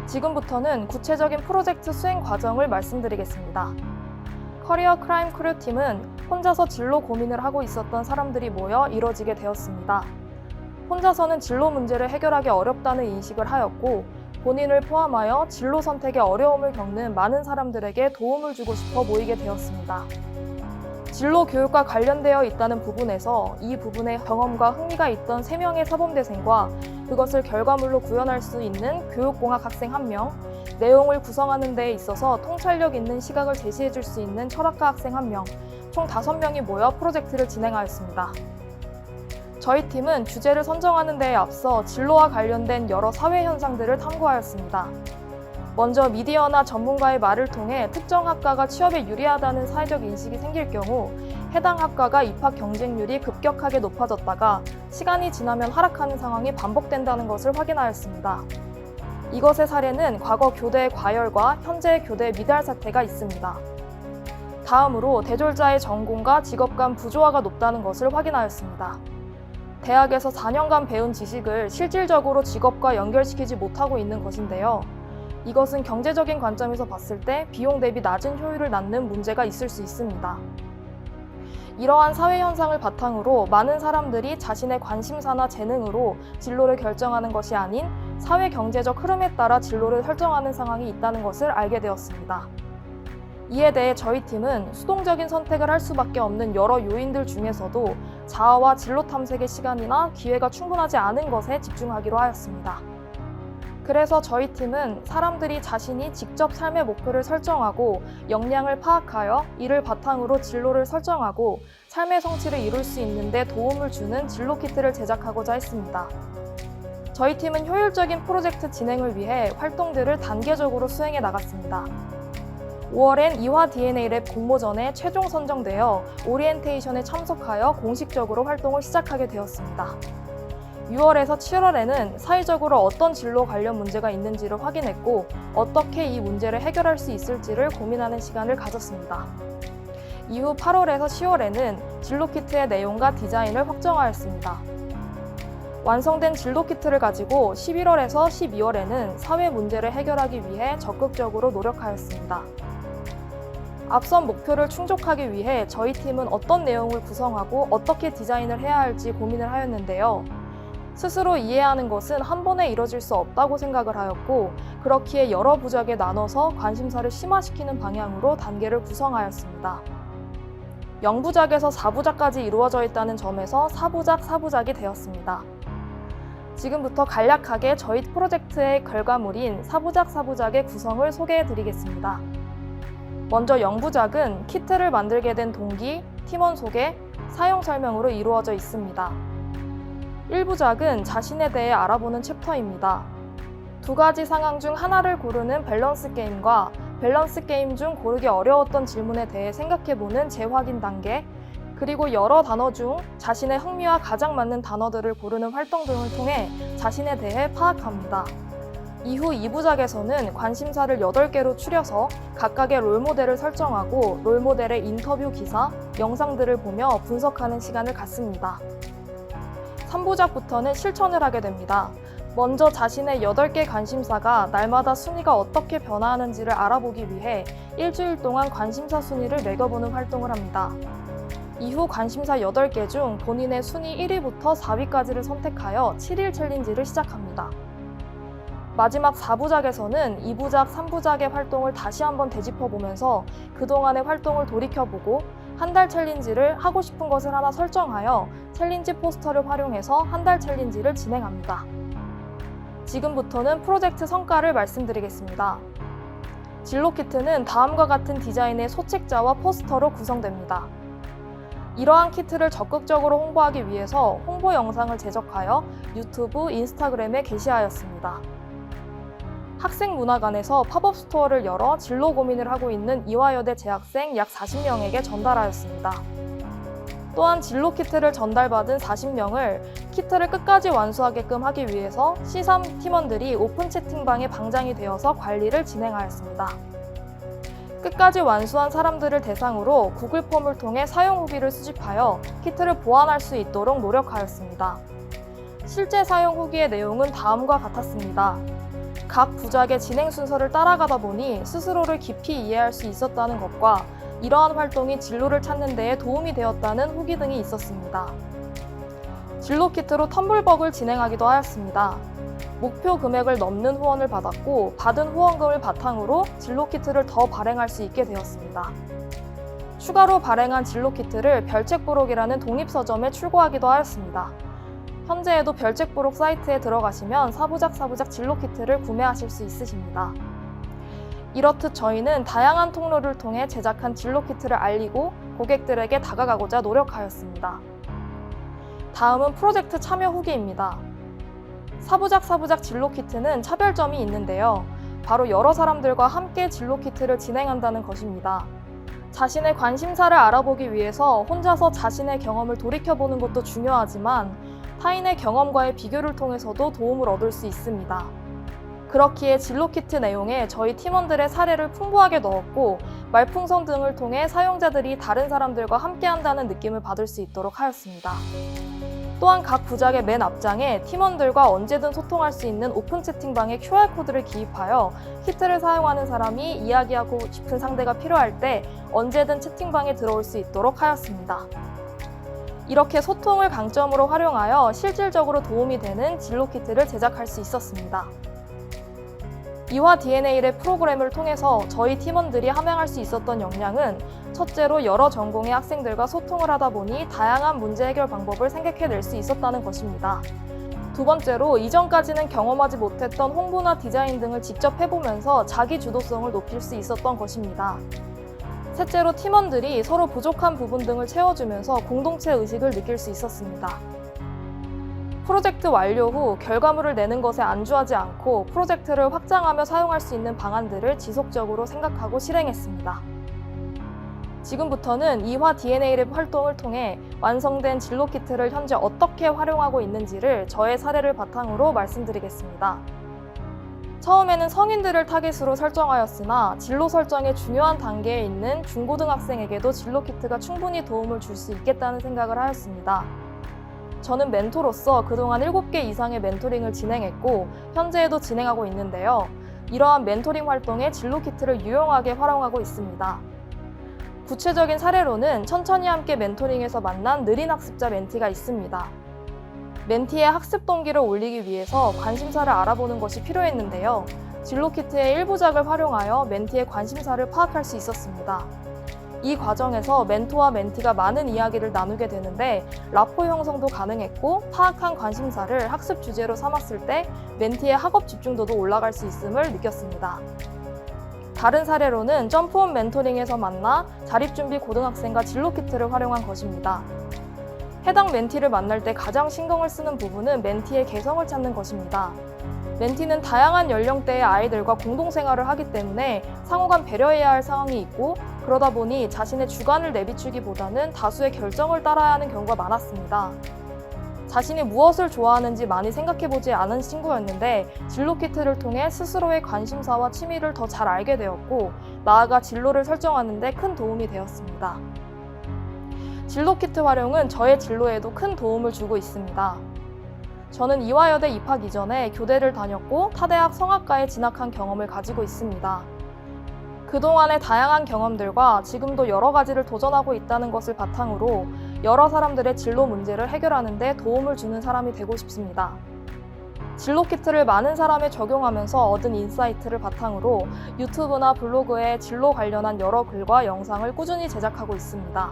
S6: 지금부터는 구체적인 프로젝트 수행 과정을 말씀드리겠습니다. 커리어 크라임 크루 팀은 혼자서 진로 고민을 하고 있었던 사람들이 모여 이뤄지게 되었습니다. 혼자서는 진로 문제를 해결하기 어렵다는 인식을 하였고 본인을 포함하여 진로 선택에 어려움을 겪는 많은 사람들에게 도움을 주고 싶어 모이게 되었습니다. 진로 교육과 관련되어 있다는 부분에서 이 부분에 경험과 흥미가 있던 3명의 사범대생과 그것을 결과물로 구현할 수 있는 교육공학 학생 1명, 내용을 구성하는 데 있어서 통찰력 있는 시각을 제시해 줄 수 있는 철학과 학생 1명, 총 5명이 모여 프로젝트를 진행하였습니다. 저희 팀은 주제를 선정하는 데에 앞서 진로와 관련된 여러 사회 현상들을 탐구하였습니다. 먼저 미디어나 전문가의 말을 통해 특정 학과가 취업에 유리하다는 사회적 인식이 생길 경우 해당 학과가 입학 경쟁률이 급격하게 높아졌다가 시간이 지나면 하락하는 상황이 반복된다는 것을 확인하였습니다. 이것의 사례는 과거 교대의 과열과 현재의 교대의 미달 사태가 있습니다. 다음으로 대졸자의 전공과 직업 간 부조화가 높다는 것을 확인하였습니다. 대학에서 4년간 배운 지식을 실질적으로 직업과 연결시키지 못하고 있는 것인데요. 이것은 경제적인 관점에서 봤을 때 비용 대비 낮은 효율을 낳는 문제가 있을 수 있습니다. 이러한 사회 현상을 바탕으로 많은 사람들이 자신의 관심사나 재능으로 진로를 결정하는 것이 아닌 사회 경제적 흐름에 따라 진로를 설정하는 상황이 있다는 것을 알게 되었습니다. 이에 대해 저희 팀은 수동적인 선택을 할 수밖에 없는 여러 요인들 중에서도 자아와 진로 탐색의 시간이나 기회가 충분하지 않은 것에 집중하기로 하였습니다. 그래서 저희 팀은 사람들이 자신이 직접 삶의 목표를 설정하고 역량을 파악하여 이를 바탕으로 진로를 설정하고 삶의 성취를 이룰 수 있는 데 도움을 주는 진로 키트를 제작하고자 했습니다. 저희 팀은 효율적인 프로젝트 진행을 위해 활동들을 단계적으로 수행해 나갔습니다. 5월엔 이화 DNA 랩 공모전에 최종 선정되어 오리엔테이션에 참석하여 공식적으로 활동을 시작하게 되었습니다. 6월에서 7월에는 사회적으로 어떤 진로 관련 문제가 있는지를 확인했고 어떻게 이 문제를 해결할 수 있을지를 고민하는 시간을 가졌습니다. 이후 8월에서 10월에는 진로 키트의 내용과 디자인을 확정하였습니다. 완성된 진로 키트를 가지고 11월에서 12월에는 사회 문제를 해결하기 위해 적극적으로 노력하였습니다. 앞선 목표를 충족하기 위해 저희 팀은 어떤 내용을 구성하고 어떻게 디자인을 해야 할지 고민을 하였는데요. 스스로 이해하는 것은 한 번에 이뤄질 수 없다고 생각을 하였고 그렇기에 여러 부작에 나눠서 관심사를 심화시키는 방향으로 단계를 구성하였습니다. 0부작에서 4부작까지 이루어져 있다는 점에서 4부작이 되었습니다. 지금부터 간략하게 저희 프로젝트의 결과물인 4부작의 구성을 소개해 드리겠습니다. 먼저 0부작은 키트를 만들게 된 동기, 팀원 소개, 사용 설명으로 이루어져 있습니다. 1부작은 자신에 대해 알아보는 챕터입니다. 두 가지 상황 중 하나를 고르는 밸런스 게임과 밸런스 게임 중 고르기 어려웠던 질문에 대해 생각해보는 재확인 단계, 그리고 여러 단어 중 자신의 흥미와 가장 맞는 단어들을 고르는 활동 등을 통해 자신에 대해 파악합니다. 이후 2부작에서는 관심사를 8개로 추려서 각각의 롤모델을 설정하고 롤모델의 인터뷰 기사, 영상들을 보며 분석하는 시간을 갖습니다. 3부작부터는 실천을 하게 됩니다. 먼저 자신의 8개 관심사가 날마다 순위가 어떻게 변화하는지를 알아보기 위해 일주일 동안 관심사 순위를 매겨보는 활동을 합니다. 이후 관심사 8개 중 본인의 순위 1위부터 4위까지를 선택하여 7일 챌린지를 시작합니다. 마지막 4부작에서는 2부작, 3부작의 활동을 다시 한번 되짚어보면서 그동안의 활동을 돌이켜보고 한 달 챌린지를 하고 싶은 것을 하나 설정하여 챌린지 포스터를 활용해서 한 달 챌린지를 진행합니다. 지금부터는 프로젝트 성과를 말씀드리겠습니다. 진로 키트는 다음과 같은 디자인의 소책자와 포스터로 구성됩니다. 이러한 키트를 적극적으로 홍보하기 위해서 홍보 영상을 제작하여 유튜브, 인스타그램에 게시하였습니다. 학생문화관에서 팝업 스토어를 열어 진로 고민을 하고 있는 이화여대 재학생 약 40명에게 전달하였습니다. 또한 진로 키트를 전달받은 40명을 키트를 끝까지 완수하게끔 하기 위해서 C3 팀원들이 오픈 채팅방에 방장이 되어서 관리를 진행하였습니다. 끝까지 완수한 사람들을 대상으로 구글 폼을 통해 사용 후기를 수집하여 키트를 보완할 수 있도록 노력하였습니다. 실제 사용 후기의 내용은 다음과 같았습니다. 각 부작의 진행 순서를 따라가다 보니 스스로를 깊이 이해할 수 있었다는 것과 이러한 활동이 진로를 찾는 데에 도움이 되었다는 후기 등이 있었습니다. 진로 키트로 텀블벅을 진행하기도 하였습니다. 목표 금액을 넘는 후원을 받았고 받은 후원금을 바탕으로 진로 키트를 더 발행할 수 있게 되었습니다. 추가로 발행한 진로 키트를 별책부록이라는 독립서점에 출고하기도 하였습니다. 현재에도 별책부록 사이트에 들어가시면 4부작 진로 키트를 구매하실 수 있으십니다. 이렇듯 저희는 다양한 통로를 통해 제작한 진로 키트를 알리고 고객들에게 다가가고자 노력하였습니다. 다음은 프로젝트 참여 후기입니다. 4부작 진로 키트는 차별점이 있는데요. 바로 여러 사람들과 함께 진로 키트를 진행한다는 것입니다. 자신의 관심사를 알아보기 위해서 혼자서 자신의 경험을 돌이켜보는 것도 중요하지만 타인의 경험과의 비교를 통해서도 도움을 얻을 수 있습니다. 그렇기에 진로 키트 내용에 저희 팀원들의 사례를 풍부하게 넣었고 말풍선 등을 통해 사용자들이 다른 사람들과 함께한다는 느낌을 받을 수 있도록 하였습니다. 또한 각 부작의 맨 앞장에 팀원들과 언제든 소통할 수 있는 오픈 채팅방에 QR코드를 기입하여 키트를 사용하는 사람이 이야기하고 싶은 상대가 필요할 때 언제든 채팅방에 들어올 수 있도록 하였습니다. 이렇게 소통을 강점으로 활용하여 실질적으로 도움이 되는 진로 키트를 제작할 수 있었습니다. 이화 DNA랩 프로그램을 통해서 저희 팀원들이 함양할 수 있었던 역량은 첫째로 여러 전공의 학생들과 소통을 하다 보니 다양한 문제 해결 방법을 생각해낼 수 있었다는 것입니다. 두 번째로 이전까지는 경험하지 못했던 홍보나 디자인 등을 직접 해보면서 자기 주도성을 높일 수 있었던 것입니다. 셋째로 팀원들이 서로 부족한 부분 등을 채워주면서 공동체 의식을 느낄 수 있었습니다. 프로젝트 완료 후 결과물을 내는 것에 안주하지 않고 프로젝트를 확장하며 사용할 수 있는 방안들을 지속적으로 생각하고 실행했습니다. 지금부터는 이화 DNA랩 활동을 통해 완성된 진로 키트를 현재 어떻게 활용하고 있는지를 저의 사례를 바탕으로 말씀드리겠습니다. 처음에는 성인들을 타깃으로 설정하였으나 진로 설정의 중요한 단계에 있는 중고등학생에게도 진로 키트가 충분히 도움을 줄 수 있겠다는 생각을 하였습니다. 저는 멘토로서 그동안 7개 이상의 멘토링을 진행했고 현재에도 진행하고 있는데요. 이러한 멘토링 활동에 진로 키트를 유용하게 활용하고 있습니다. 구체적인 사례로는 천천히 함께 멘토링에서 만난 느린 학습자 멘티가 있습니다. 멘티의 학습 동기를 올리기 위해서 관심사를 알아보는 것이 필요했는데요. 진로 키트의 1부작을 활용하여 멘티의 관심사를 파악할 수 있었습니다. 이 과정에서 멘토와 멘티가 많은 이야기를 나누게 되는데 라포 형성도 가능했고 파악한 관심사를 학습 주제로 삼았을 때 멘티의 학업 집중도도 올라갈 수 있음을 느꼈습니다. 다른 사례로는 점프온 멘토링에서 만나 자립준비 고등학생과 진로 키트를 활용한 것입니다. 해당 멘티를 만날 때 가장 신경을 쓰는 부분은 멘티의 개성을 찾는 것입니다. 멘티는 다양한 연령대의 아이들과 공동생활을 하기 때문에 상호간 배려해야 할 상황이 있고 그러다 보니 자신의 주관을 내비추기보다는 다수의 결정을 따라야 하는 경우가 많았습니다. 자신이 무엇을 좋아하는지 많이 생각해보지 않은 친구였는데 진로 키트를 통해 스스로의 관심사와 취미를 더 잘 알게 되었고 나아가 진로를 설정하는 데 큰 도움이 되었습니다. 진로 키트 활용은 저의 진로에도 큰 도움을 주고 있습니다. 저는 이화여대 입학 이전에 교대를 다녔고 타대학 성악과에 진학한 경험을 가지고 있습니다. 그동안의 다양한 경험들과 지금도 여러 가지를 도전하고 있다는 것을 바탕으로 여러 사람들의 진로 문제를 해결하는 데 도움을 주는 사람이 되고 싶습니다. 진로 키트를 많은 사람에 적용하면서 얻은 인사이트를 바탕으로 유튜브나 블로그에 진로 관련한 여러 글과 영상을 꾸준히 제작하고 있습니다.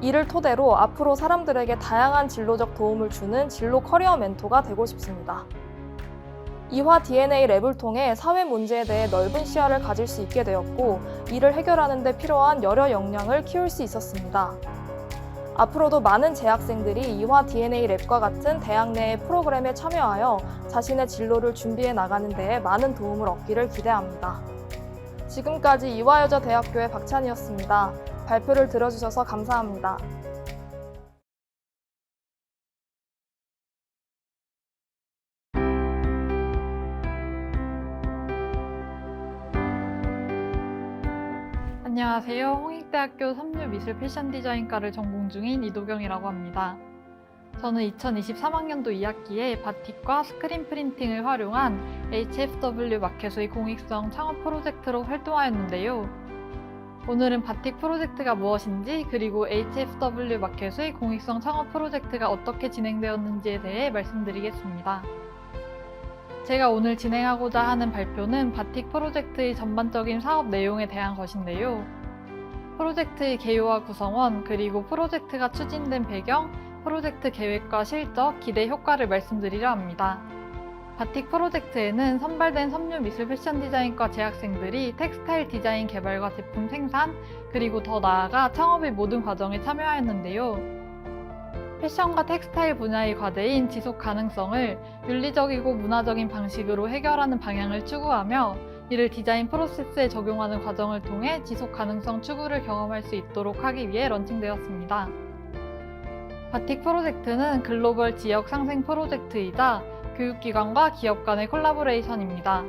S6: 이를 토대로 앞으로 사람들에게 다양한 진로적 도움을 주는 진로 커리어 멘토가 되고 싶습니다. 이화 DNA 랩을 통해 사회 문제에 대해 넓은 시야를 가질 수 있게 되었고 이를 해결하는 데 필요한 여러 역량을 키울 수 있었습니다. 앞으로도 많은 재학생들이 이화 DNA 랩과 같은 대학 내의 프로그램에 참여하여 자신의 진로를 준비해 나가는 데에 많은 도움을 얻기를 기대합니다. 지금까지 이화여자대학교의 박찬이었습니다. 발표를 들어주셔서 감사합니다.
S7: 안녕하세요. 홍익대학교 섬유미술 패션 디자인과를 전공 중인 이도경이라고 합니다. 저는 2023학년도 2학기에 바틱과 스크린 프린팅을 활용한 HFW 마켓의 공익성 창업 프로젝트로 활동하였는데요. 오늘은 바틱 프로젝트가 무엇인지 그리고 HFW 마켓의 공익성 창업 프로젝트가 어떻게 진행되었는지에 대해 말씀드리겠습니다. 제가 오늘 진행하고자 하는 발표는 바틱 프로젝트의 전반적인 사업 내용에 대한 것인데요. 프로젝트의 개요와 구성원, 그리고 프로젝트가 추진된 배경, 프로젝트 계획과 실적, 기대 효과를 말씀드리려 합니다. 바틱 프로젝트에는 선발된 섬유 미술 패션 디자인과 재학생들이 텍스타일 디자인 개발과 제품 생산, 그리고 더 나아가 창업의 모든 과정에 참여하였는데요. 패션과 텍스타일 분야의 과제인 지속 가능성을 윤리적이고 문화적인 방식으로 해결하는 방향을 추구하며 이를 디자인 프로세스에 적용하는 과정을 통해 지속 가능성 추구를 경험할 수 있도록 하기 위해 런칭되었습니다. 바틱 프로젝트는 글로벌 지역 상생 프로젝트이자 교육기관과 기업 간의 콜라보레이션입니다.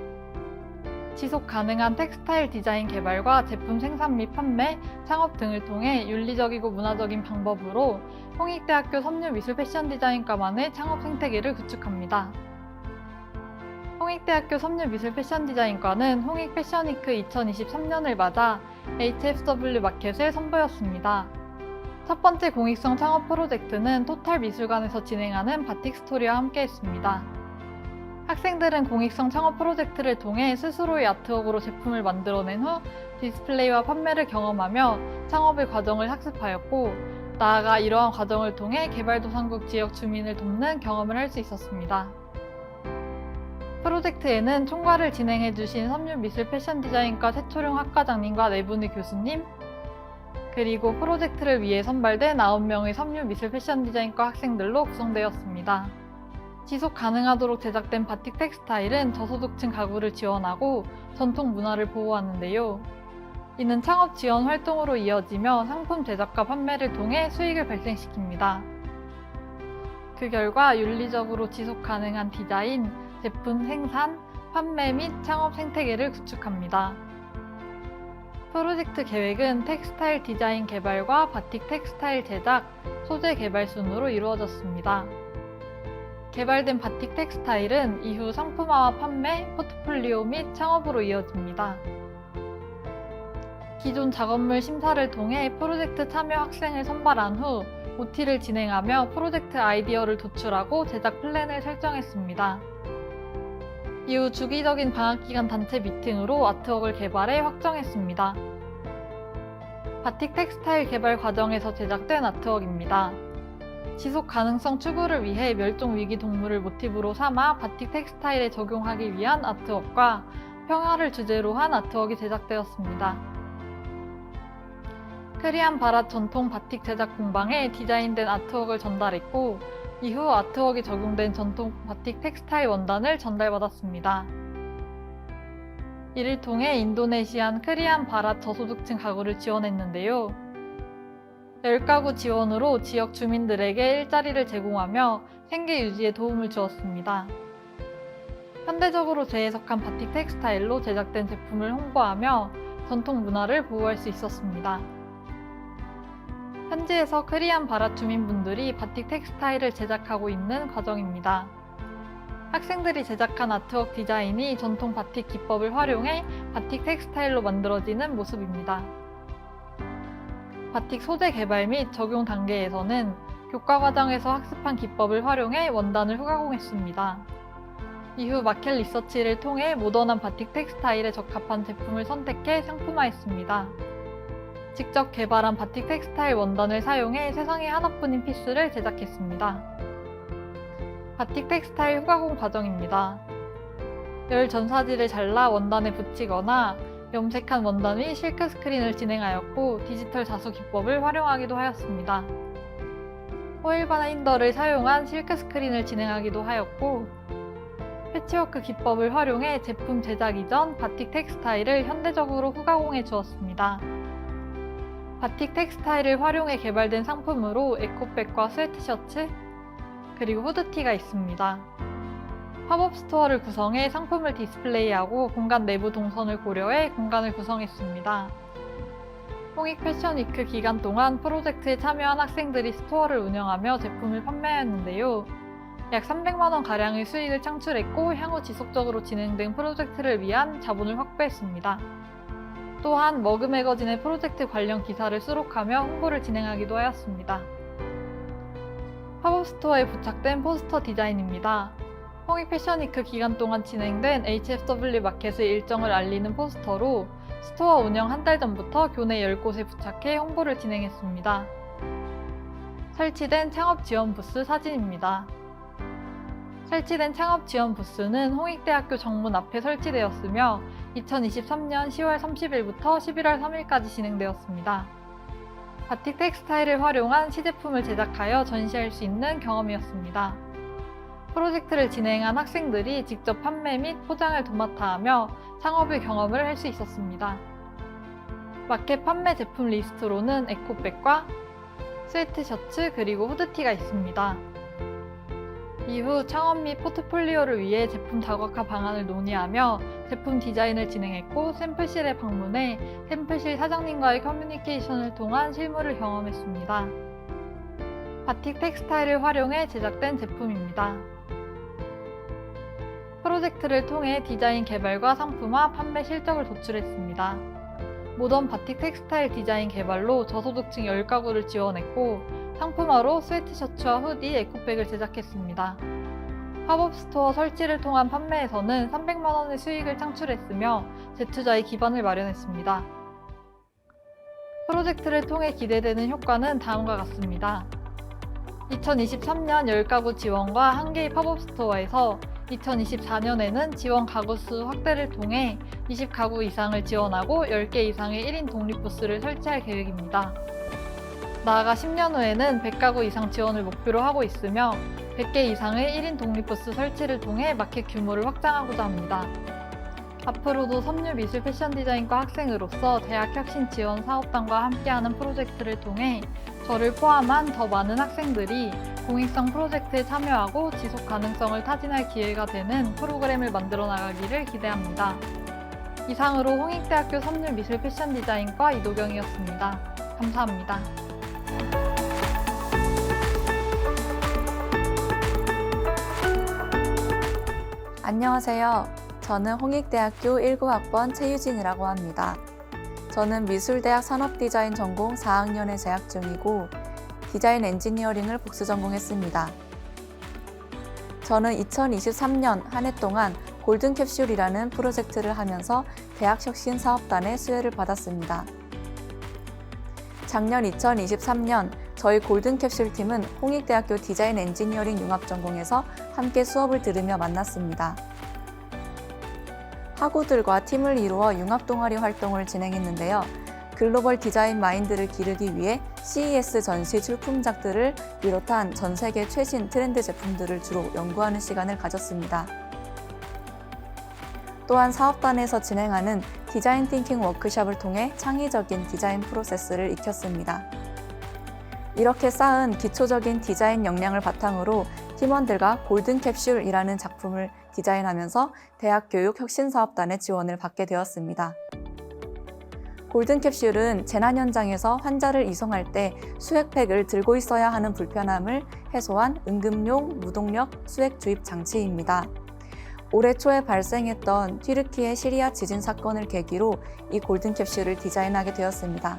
S7: 지속 가능한 텍스타일 디자인 개발과 제품 생산 및 판매, 창업 등을 통해 윤리적이고 문화적인 방법으로 홍익대학교 섬유미술 패션 디자인과만의 창업 생태계를 구축합니다. 홍익대학교 섬유미술 패션 디자인과는 홍익 패션위크 2023년을 맞아 HFW 마켓을 선보였습니다. 첫 번째 공익성 창업 프로젝트는 토탈 미술관에서 진행하는 바틱 스토리와 함께했습니다. 학생들은 공익성 창업 프로젝트를 통해 스스로의 아트웍으로 제품을 만들어낸 후 디스플레이와 판매를 경험하며 창업의 과정을 학습하였고 나아가 이러한 과정을 통해 개발도상국 지역 주민을 돕는 경험을 할 수 있었습니다. 프로젝트에는 총괄을 진행해주신 섬유미술 패션 디자인과 최초룡 학과장님과 4분의 교수님, 그리고 프로젝트를 위해 선발된 9명의 섬유미술 패션 디자인과 학생들로 구성되었습니다. 지속 가능하도록 제작된 바틱 텍스타일은 저소득층 가구를 지원하고 전통 문화를 보호하는데요. 이는 창업 지원 활동으로 이어지며 상품 제작과 판매를 통해 수익을 발생시킵니다. 그 결과 윤리적으로 지속 가능한 디자인, 제품 생산, 판매 및 창업 생태계를 구축합니다. 프로젝트 계획은 텍스타일 디자인 개발과 바틱 텍스타일 제작, 소재 개발 순으로 이루어졌습니다. 개발된 바틱 텍스타일은 이후 상품화와 판매, 포트폴리오 및 창업으로 이어집니다. 기존 작업물 심사를 통해 프로젝트 참여 학생을 선발한 후 OT를 진행하며 프로젝트 아이디어를 도출하고 제작 플랜을 설정했습니다. 이후 주기적인 방학기간 단체 미팅으로 아트웍을 개발해 확정했습니다. 바틱 텍스타일 개발 과정에서 제작된 아트웍입니다. 지속 가능성 추구를 위해 멸종 위기 동물을 모티브로 삼아 바틱 텍스타일에 적용하기 위한 아트웍과 평화를 주제로 한 아트웍이 제작되었습니다. 크리안 바랏 전통 바틱 제작 공방에 디자인된 아트웍을 전달했고, 이후 아트웍이 적용된 전통 바틱 텍스타일 원단을 전달받았습니다. 이를 통해 인도네시안 크리안 바랏 저소득층 가구를 지원했는데요. 10가구 지원으로 지역 주민들에게 일자리를 제공하며 생계 유지에 도움을 주었습니다. 현대적으로 재해석한 바틱 텍스타일로 제작된 제품을 홍보하며 전통 문화를 보호할 수 있었습니다. 현지에서 크리안 바랏 주민분들이 바틱 텍스타일을 제작하고 있는 과정입니다. 학생들이 제작한 아트웍 디자인이 전통 바틱 기법을 활용해 바틱 텍스타일로 만들어지는 모습입니다. 바틱 소재 개발 및 적용 단계에서는 교과 과정에서 학습한 기법을 활용해 원단을 후가공했습니다. 이후 마켓 리서치를 통해 모던한 바틱 텍스타일에 적합한 제품을 선택해 상품화했습니다. 직접 개발한 바틱 텍스타일 원단을 사용해 세상에 하나뿐인 피스를 제작했습니다. 바틱 텍스타일 후가공 과정입니다. 열 전사지를 잘라 원단에 붙이거나 염색한 원단 위 실크 스크린을 진행하였고, 디지털 자수 기법을 활용하기도 하였습니다. 호일 바인더를 사용한 실크 스크린을 진행하기도 하였고, 패치워크 기법을 활용해 제품 제작 이전 바틱 텍스타일을 현대적으로 후가공해 주었습니다. 바틱 텍스타일을 활용해 개발된 상품으로 에코백과 스웨트셔츠, 그리고 후드티가 있습니다. 팝업 스토어를 구성해 상품을 디스플레이하고 공간 내부 동선을 고려해 공간을 구성했습니다. 홍익 패션 위크 기간 동안 프로젝트에 참여한 학생들이 스토어를 운영하며 제품을 판매하였는데요. 약 300만 원 가량의 수익을 창출했고, 향후 지속적으로 진행된 프로젝트를 위한 자본을 확보했습니다. 또한 머그 매거진의 프로젝트 관련 기사를 수록하며 홍보를 진행하기도 하였습니다. 팝업 스토어에 부착된 포스터 디자인입니다. 홍익 패션위크 기간 동안 진행된 HFW 마켓의 일정을 알리는 포스터로 스토어 운영 한 달 전부터 교내 10곳에 부착해 홍보를 진행했습니다. 설치된 창업 지원 부스 사진입니다. 설치된 창업 지원 부스는 홍익대학교 정문 앞에 설치되었으며 2023년 10월 30일부터 11월 3일까지 진행되었습니다. 바틱 텍스타일을 활용한 시제품을 제작하여 전시할 수 있는 경험이었습니다. 프로젝트를 진행한 학생들이 직접 판매 및 포장을 도맡아 하며 창업의 경험을 할 수 있었습니다. 마켓 판매 제품 리스트로는 에코백과 스웨트셔츠 그리고 후드티가 있습니다. 이후 창업 및 포트폴리오를 위해 제품 다각화 방안을 논의하며 제품 디자인을 진행했고, 샘플실에 방문해 샘플실 사장님과의 커뮤니케이션을 통한 실무를 경험했습니다. 바틱 텍스타일을 활용해 제작된 제품입니다. 프로젝트를 통해 디자인 개발과 상품화, 판매 실적을 도출했습니다. 모던 바틱 텍스타일 디자인 개발로 저소득층 10가구를 지원했고, 상품화로 스웨트셔츠와 후디, 에코백을 제작했습니다. 팝업 스토어 설치를 통한 판매에서는 300만 원의 수익을 창출했으며 재투자의 기반을 마련했습니다. 프로젝트를 통해 기대되는 효과는 다음과 같습니다. 2023년 10가구 지원과 1개의 팝업 스토어에서 2024년에는 지원 가구 수 확대를 통해 20가구 이상을 지원하고 10개 이상의 1인 독립부스를 설치할 계획입니다. 나아가 10년 후에는 100가구 이상 지원을 목표로 하고 있으며 100개 이상의 1인 독립부스 설치를 통해 마켓 규모를 확장하고자 합니다. 앞으로도 섬유 미술 패션 디자인과 학생으로서 대학 혁신 지원 사업단과 함께하는 프로젝트를 통해 저를 포함한 더 많은 학생들이 공익성 프로젝트에 참여하고 지속 가능성을 타진할 기회가 되는 프로그램을 만들어 나가기를 기대합니다. 이상으로 홍익대학교 섬유 미술 패션 디자인과 이도경이었습니다. 감사합니다.
S8: 안녕하세요. 저는 홍익대학교 19학번 최유진이라고 합니다. 저는 미술대학 산업디자인 전공 4학년에 재학 중이고 디자인 엔지니어링을 복수 전공했습니다. 저는 2023년 한 해 동안 골든캡슐이라는 프로젝트를 하면서 대학혁신 사업단의 수혜를 받았습니다. 작년 2023년 저희 골든캡슐팀은 홍익대학교 디자인 엔지니어링 융합전공에서 함께 수업을 들으며 만났습니다. 학우들과 팀을 이루어 융합동아리 활동을 진행했는데요. 글로벌 디자인 마인드를 기르기 위해 CES 전시 출품작들을 비롯한 전 세계 최신 트렌드 제품들을 주로 연구하는 시간을 가졌습니다. 또한 사업단에서 진행하는 디자인 띵킹 워크숍을 통해 창의적인 디자인 프로세스를 익혔습니다. 이렇게 쌓은 기초적인 디자인 역량을 바탕으로 팀원들과 골든캡슐이라는 작품을 디자인하면서 대학교육혁신사업단의 지원을 받게 되었습니다. 골든캡슐은 재난 현장에서 환자를 이송할 때 수액팩을 들고 있어야 하는 불편함을 해소한 응급용 무동력 수액 주입 장치입니다. 올해 초에 발생했던 튀르키예 시리아 지진 사건을 계기로 이 골든캡슐을 디자인하게 되었습니다.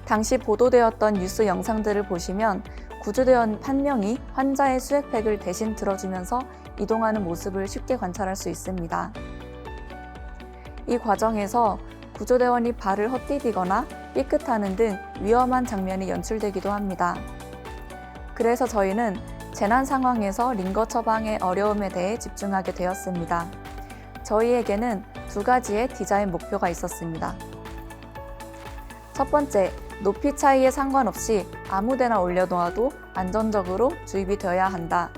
S8: 당시 보도되었던 뉴스 영상들을 보시면 구조대원 한 명이 환자의 수액팩을 대신 들어주면서 이동하는 모습을 쉽게 관찰할 수 있습니다. 이 과정에서 구조대원이 발을 헛디디거나 삐끗하는 등 위험한 장면이 연출되기도 합니다. 그래서 저희는 재난 상황에서 링거 처방의 어려움에 대해 집중하게 되었습니다. 저희에게는 두 가지의 디자인 목표가 있었습니다. 첫 번째, 높이 차이에 상관없이 아무데나 올려놓아도 안전적으로 주입이 되어야 한다.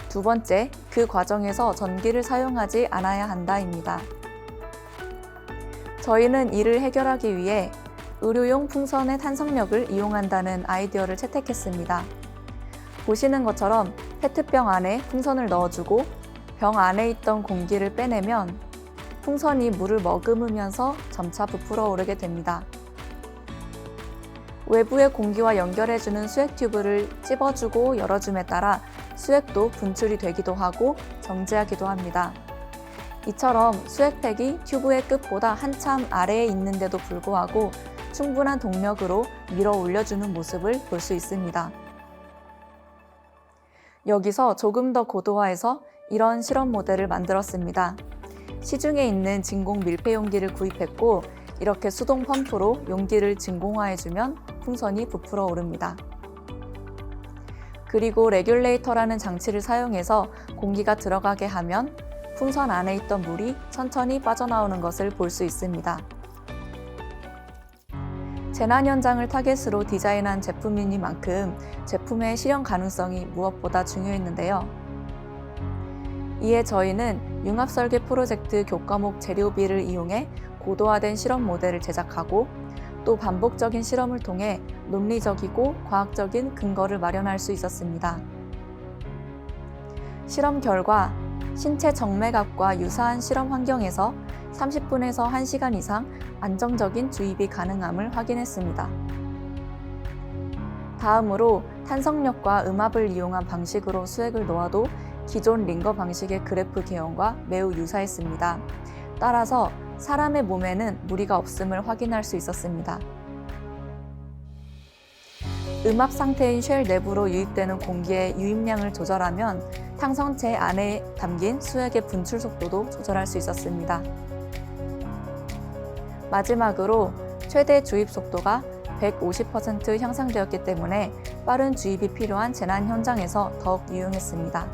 S8: 두 번째, 그 과정에서 전기를 사용하지 않아야 한다입니다. 저희는 이를 해결하기 위해 의료용 풍선의 탄성력을 이용한다는 아이디어를 채택했습니다. 보시는 것처럼 페트병 안에 풍선을 넣어주고 병 안에 있던 공기를 빼내면 풍선이 물을 머금으면서 점차 부풀어 오르게 됩니다. 외부의 공기와 연결해주는 수액 튜브를 찝어주고 열어줌에 따라 수액도 분출이 되기도 하고 정지하기도 합니다. 이처럼 수액팩이 튜브의 끝보다 한참 아래에 있는데도 불구하고 충분한 동력으로 밀어 올려주는 모습을 볼 수 있습니다. 여기서 조금 더 고도화해서 이런 실험 모델을 만들었습니다. 시중에 있는 진공 밀폐 용기를 구입했고 이렇게 수동 펌프로 용기를 진공화해주면 풍선이 부풀어 오릅니다. 그리고 레귤레이터라는 장치를 사용해서 공기가 들어가게 하면 풍선 안에 있던 물이 천천히 빠져나오는 것을 볼 수 있습니다. 재난 현장을 타겟으로 디자인한 제품이니만큼 제품의 실현 가능성이 무엇보다 중요했는데요. 이에 저희는 융합 설계 프로젝트 교과목 재료비를 이용해 고도화된 실험 모델을 제작하고 또 반복적인 실험을 통해 논리적이고 과학적인 근거를 마련할 수 있었습니다. 실험 결과 신체 정맥압과 유사한 실험 환경에서 30분에서 1시간 이상 안정적인 주입이 가능함을 확인했습니다. 다음으로 탄성력과 음압을 이용한 방식으로 수액을 놓아도 기존 링거 방식의 그래프 개형과 매우 유사했습니다. 따라서 사람의 몸에는 무리가 없음을 확인할 수 있었습니다. 음압 상태인 쉘 내부로 유입되는 공기의 유입량을 조절하면 탕성체 안에 담긴 수액의 분출 속도도 조절할 수 있었습니다. 마지막으로 최대 주입 속도가 150% 향상되었기 때문에 빠른 주입이 필요한 재난 현장에서 더욱 유용했습니다.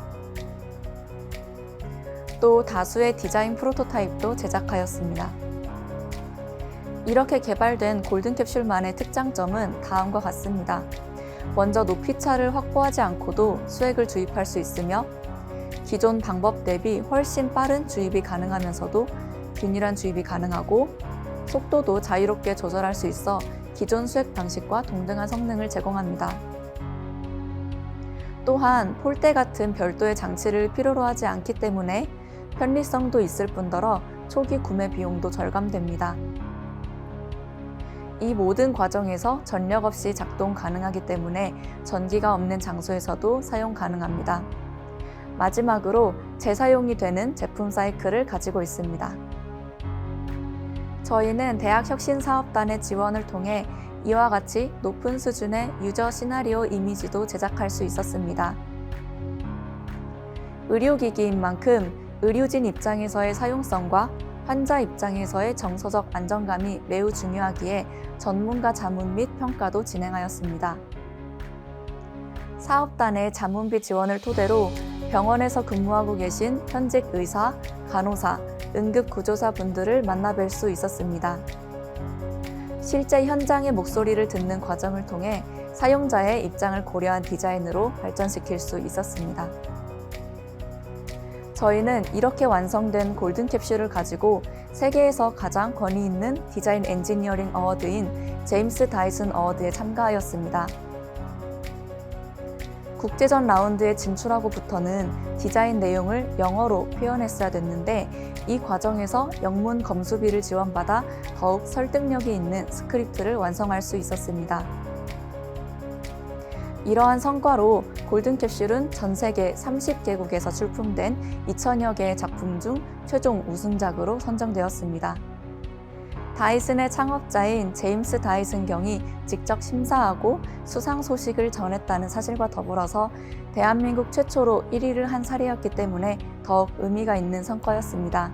S8: 또 다수의 디자인 프로토타입도 제작하였습니다. 이렇게 개발된 골든캡슐만의 특장점은 다음과 같습니다. 먼저 높이차를 확보하지 않고도 수액을 주입할 수 있으며 기존 방법 대비 훨씬 빠른 주입이 가능하면서도 균일한 주입이 가능하고 속도도 자유롭게 조절할 수 있어 기존 수액 방식과 동등한 성능을 제공합니다. 또한 폴대 같은 별도의 장치를 필요로 하지 않기 때문에 편리성도 있을 뿐더러 초기 구매 비용도 절감됩니다. 이 모든 과정에서 전력 없이 작동 가능하기 때문에 전기가 없는 장소에서도 사용 가능합니다. 마지막으로 재사용이 되는 제품 사이클을 가지고 있습니다. 저희는 대학혁신사업단의 지원을 통해 이와 같이 높은 수준의 유저 시나리오 이미지도 제작할 수 있었습니다. 의료기기인 만큼 의료진 입장에서의 사용성과 환자 입장에서의 정서적 안정감이 매우 중요하기에 전문가 자문 및 평가도 진행하였습니다. 사업단의 자문비 지원을 토대로 병원에서 근무하고 계신 현직 의사, 간호사, 응급구조사 분들을 만나뵐 수 있었습니다. 실제 현장의 목소리를 듣는 과정을 통해 사용자의 입장을 고려한 디자인으로 발전시킬 수 있었습니다. 저희는 이렇게 완성된 골든 캡슐을 가지고 세계에서 가장 권위 있는 디자인 엔지니어링 어워드인 제임스 다이슨 어워드에 참가하였습니다. 국제전 라운드에 진출하고부터는 디자인 내용을 영어로 표현했어야 됐는데 이 과정에서 영문 검수비를 지원받아 더욱 설득력이 있는 스크립트를 완성할 수 있었습니다. 이러한 성과로 골든캡슐은 전 세계 30개국에서 출품된 2000여 개의 작품 중 최종 우승작으로 선정되었습니다. 다이슨의 창업자인 제임스 다이슨 경이 직접 심사하고 수상 소식을 전했다는 사실과 더불어서 대한민국 최초로 1위를 한 사례였기 때문에 더욱 의미가 있는 성과였습니다.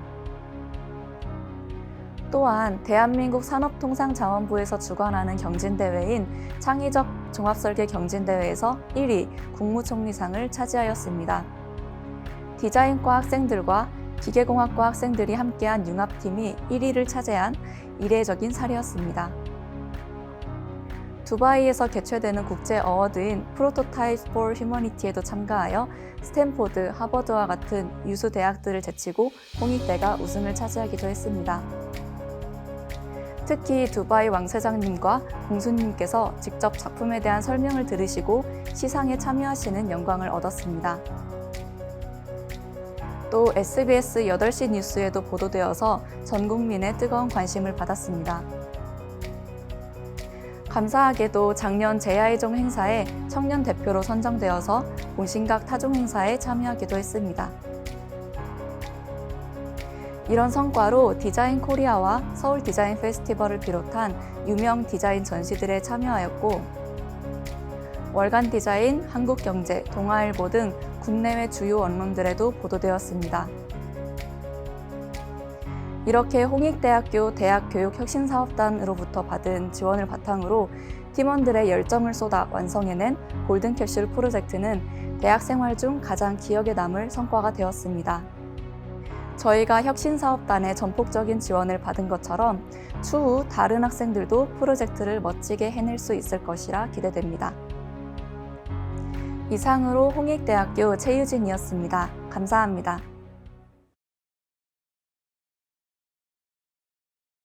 S8: 또한 대한민국 산업통상자원부에서 주관하는 경진대회인 창의적 종합설계 경진대회에서 1위 국무총리상을 차지하였습니다. 디자인과 학생들과 기계공학과 학생들이 함께한 융합팀이 1위를 차지한 이례적인 사례였습니다. 두바이에서 개최되는 국제 어워드인 프로토타입 for 휴머니티에도 참가하여 스탠포드, 하버드와 같은 유수 대학들을 제치고 홍익대가 우승을 차지하기도 했습니다. 특히 두바이 왕세자님과 공주님께서 직접 작품에 대한 설명을 들으시고 시상에 참여하시는 영광을 얻었습니다. 또 SBS 8시 뉴스에도 보도되어서 전 국민의 뜨거운 관심을 받았습니다. 감사하게도 작년 제야의종 행사에 청년 대표로 선정되어서 온신각 타종 행사에 참여하기도 했습니다. 이런 성과로 디자인 코리아와 서울 디자인 페스티벌을 비롯한 유명 디자인 전시들에 참여하였고 월간 디자인, 한국경제, 동아일보 등 국내외 주요 언론들에도 보도되었습니다. 이렇게 홍익대학교 대학교육혁신사업단으로부터 받은 지원을 바탕으로 팀원들의 열정을 쏟아 완성해낸 골든캡슐 프로젝트는 대학 생활 중 가장 기억에 남을 성과가 되었습니다. 저희가 혁신사업단의 전폭적인 지원을 받은 것처럼 추후 다른 학생들도 프로젝트를 멋지게 해낼 수 있을 것이라 기대됩니다. 이상으로 홍익대학교 최유진이었습니다. 감사합니다.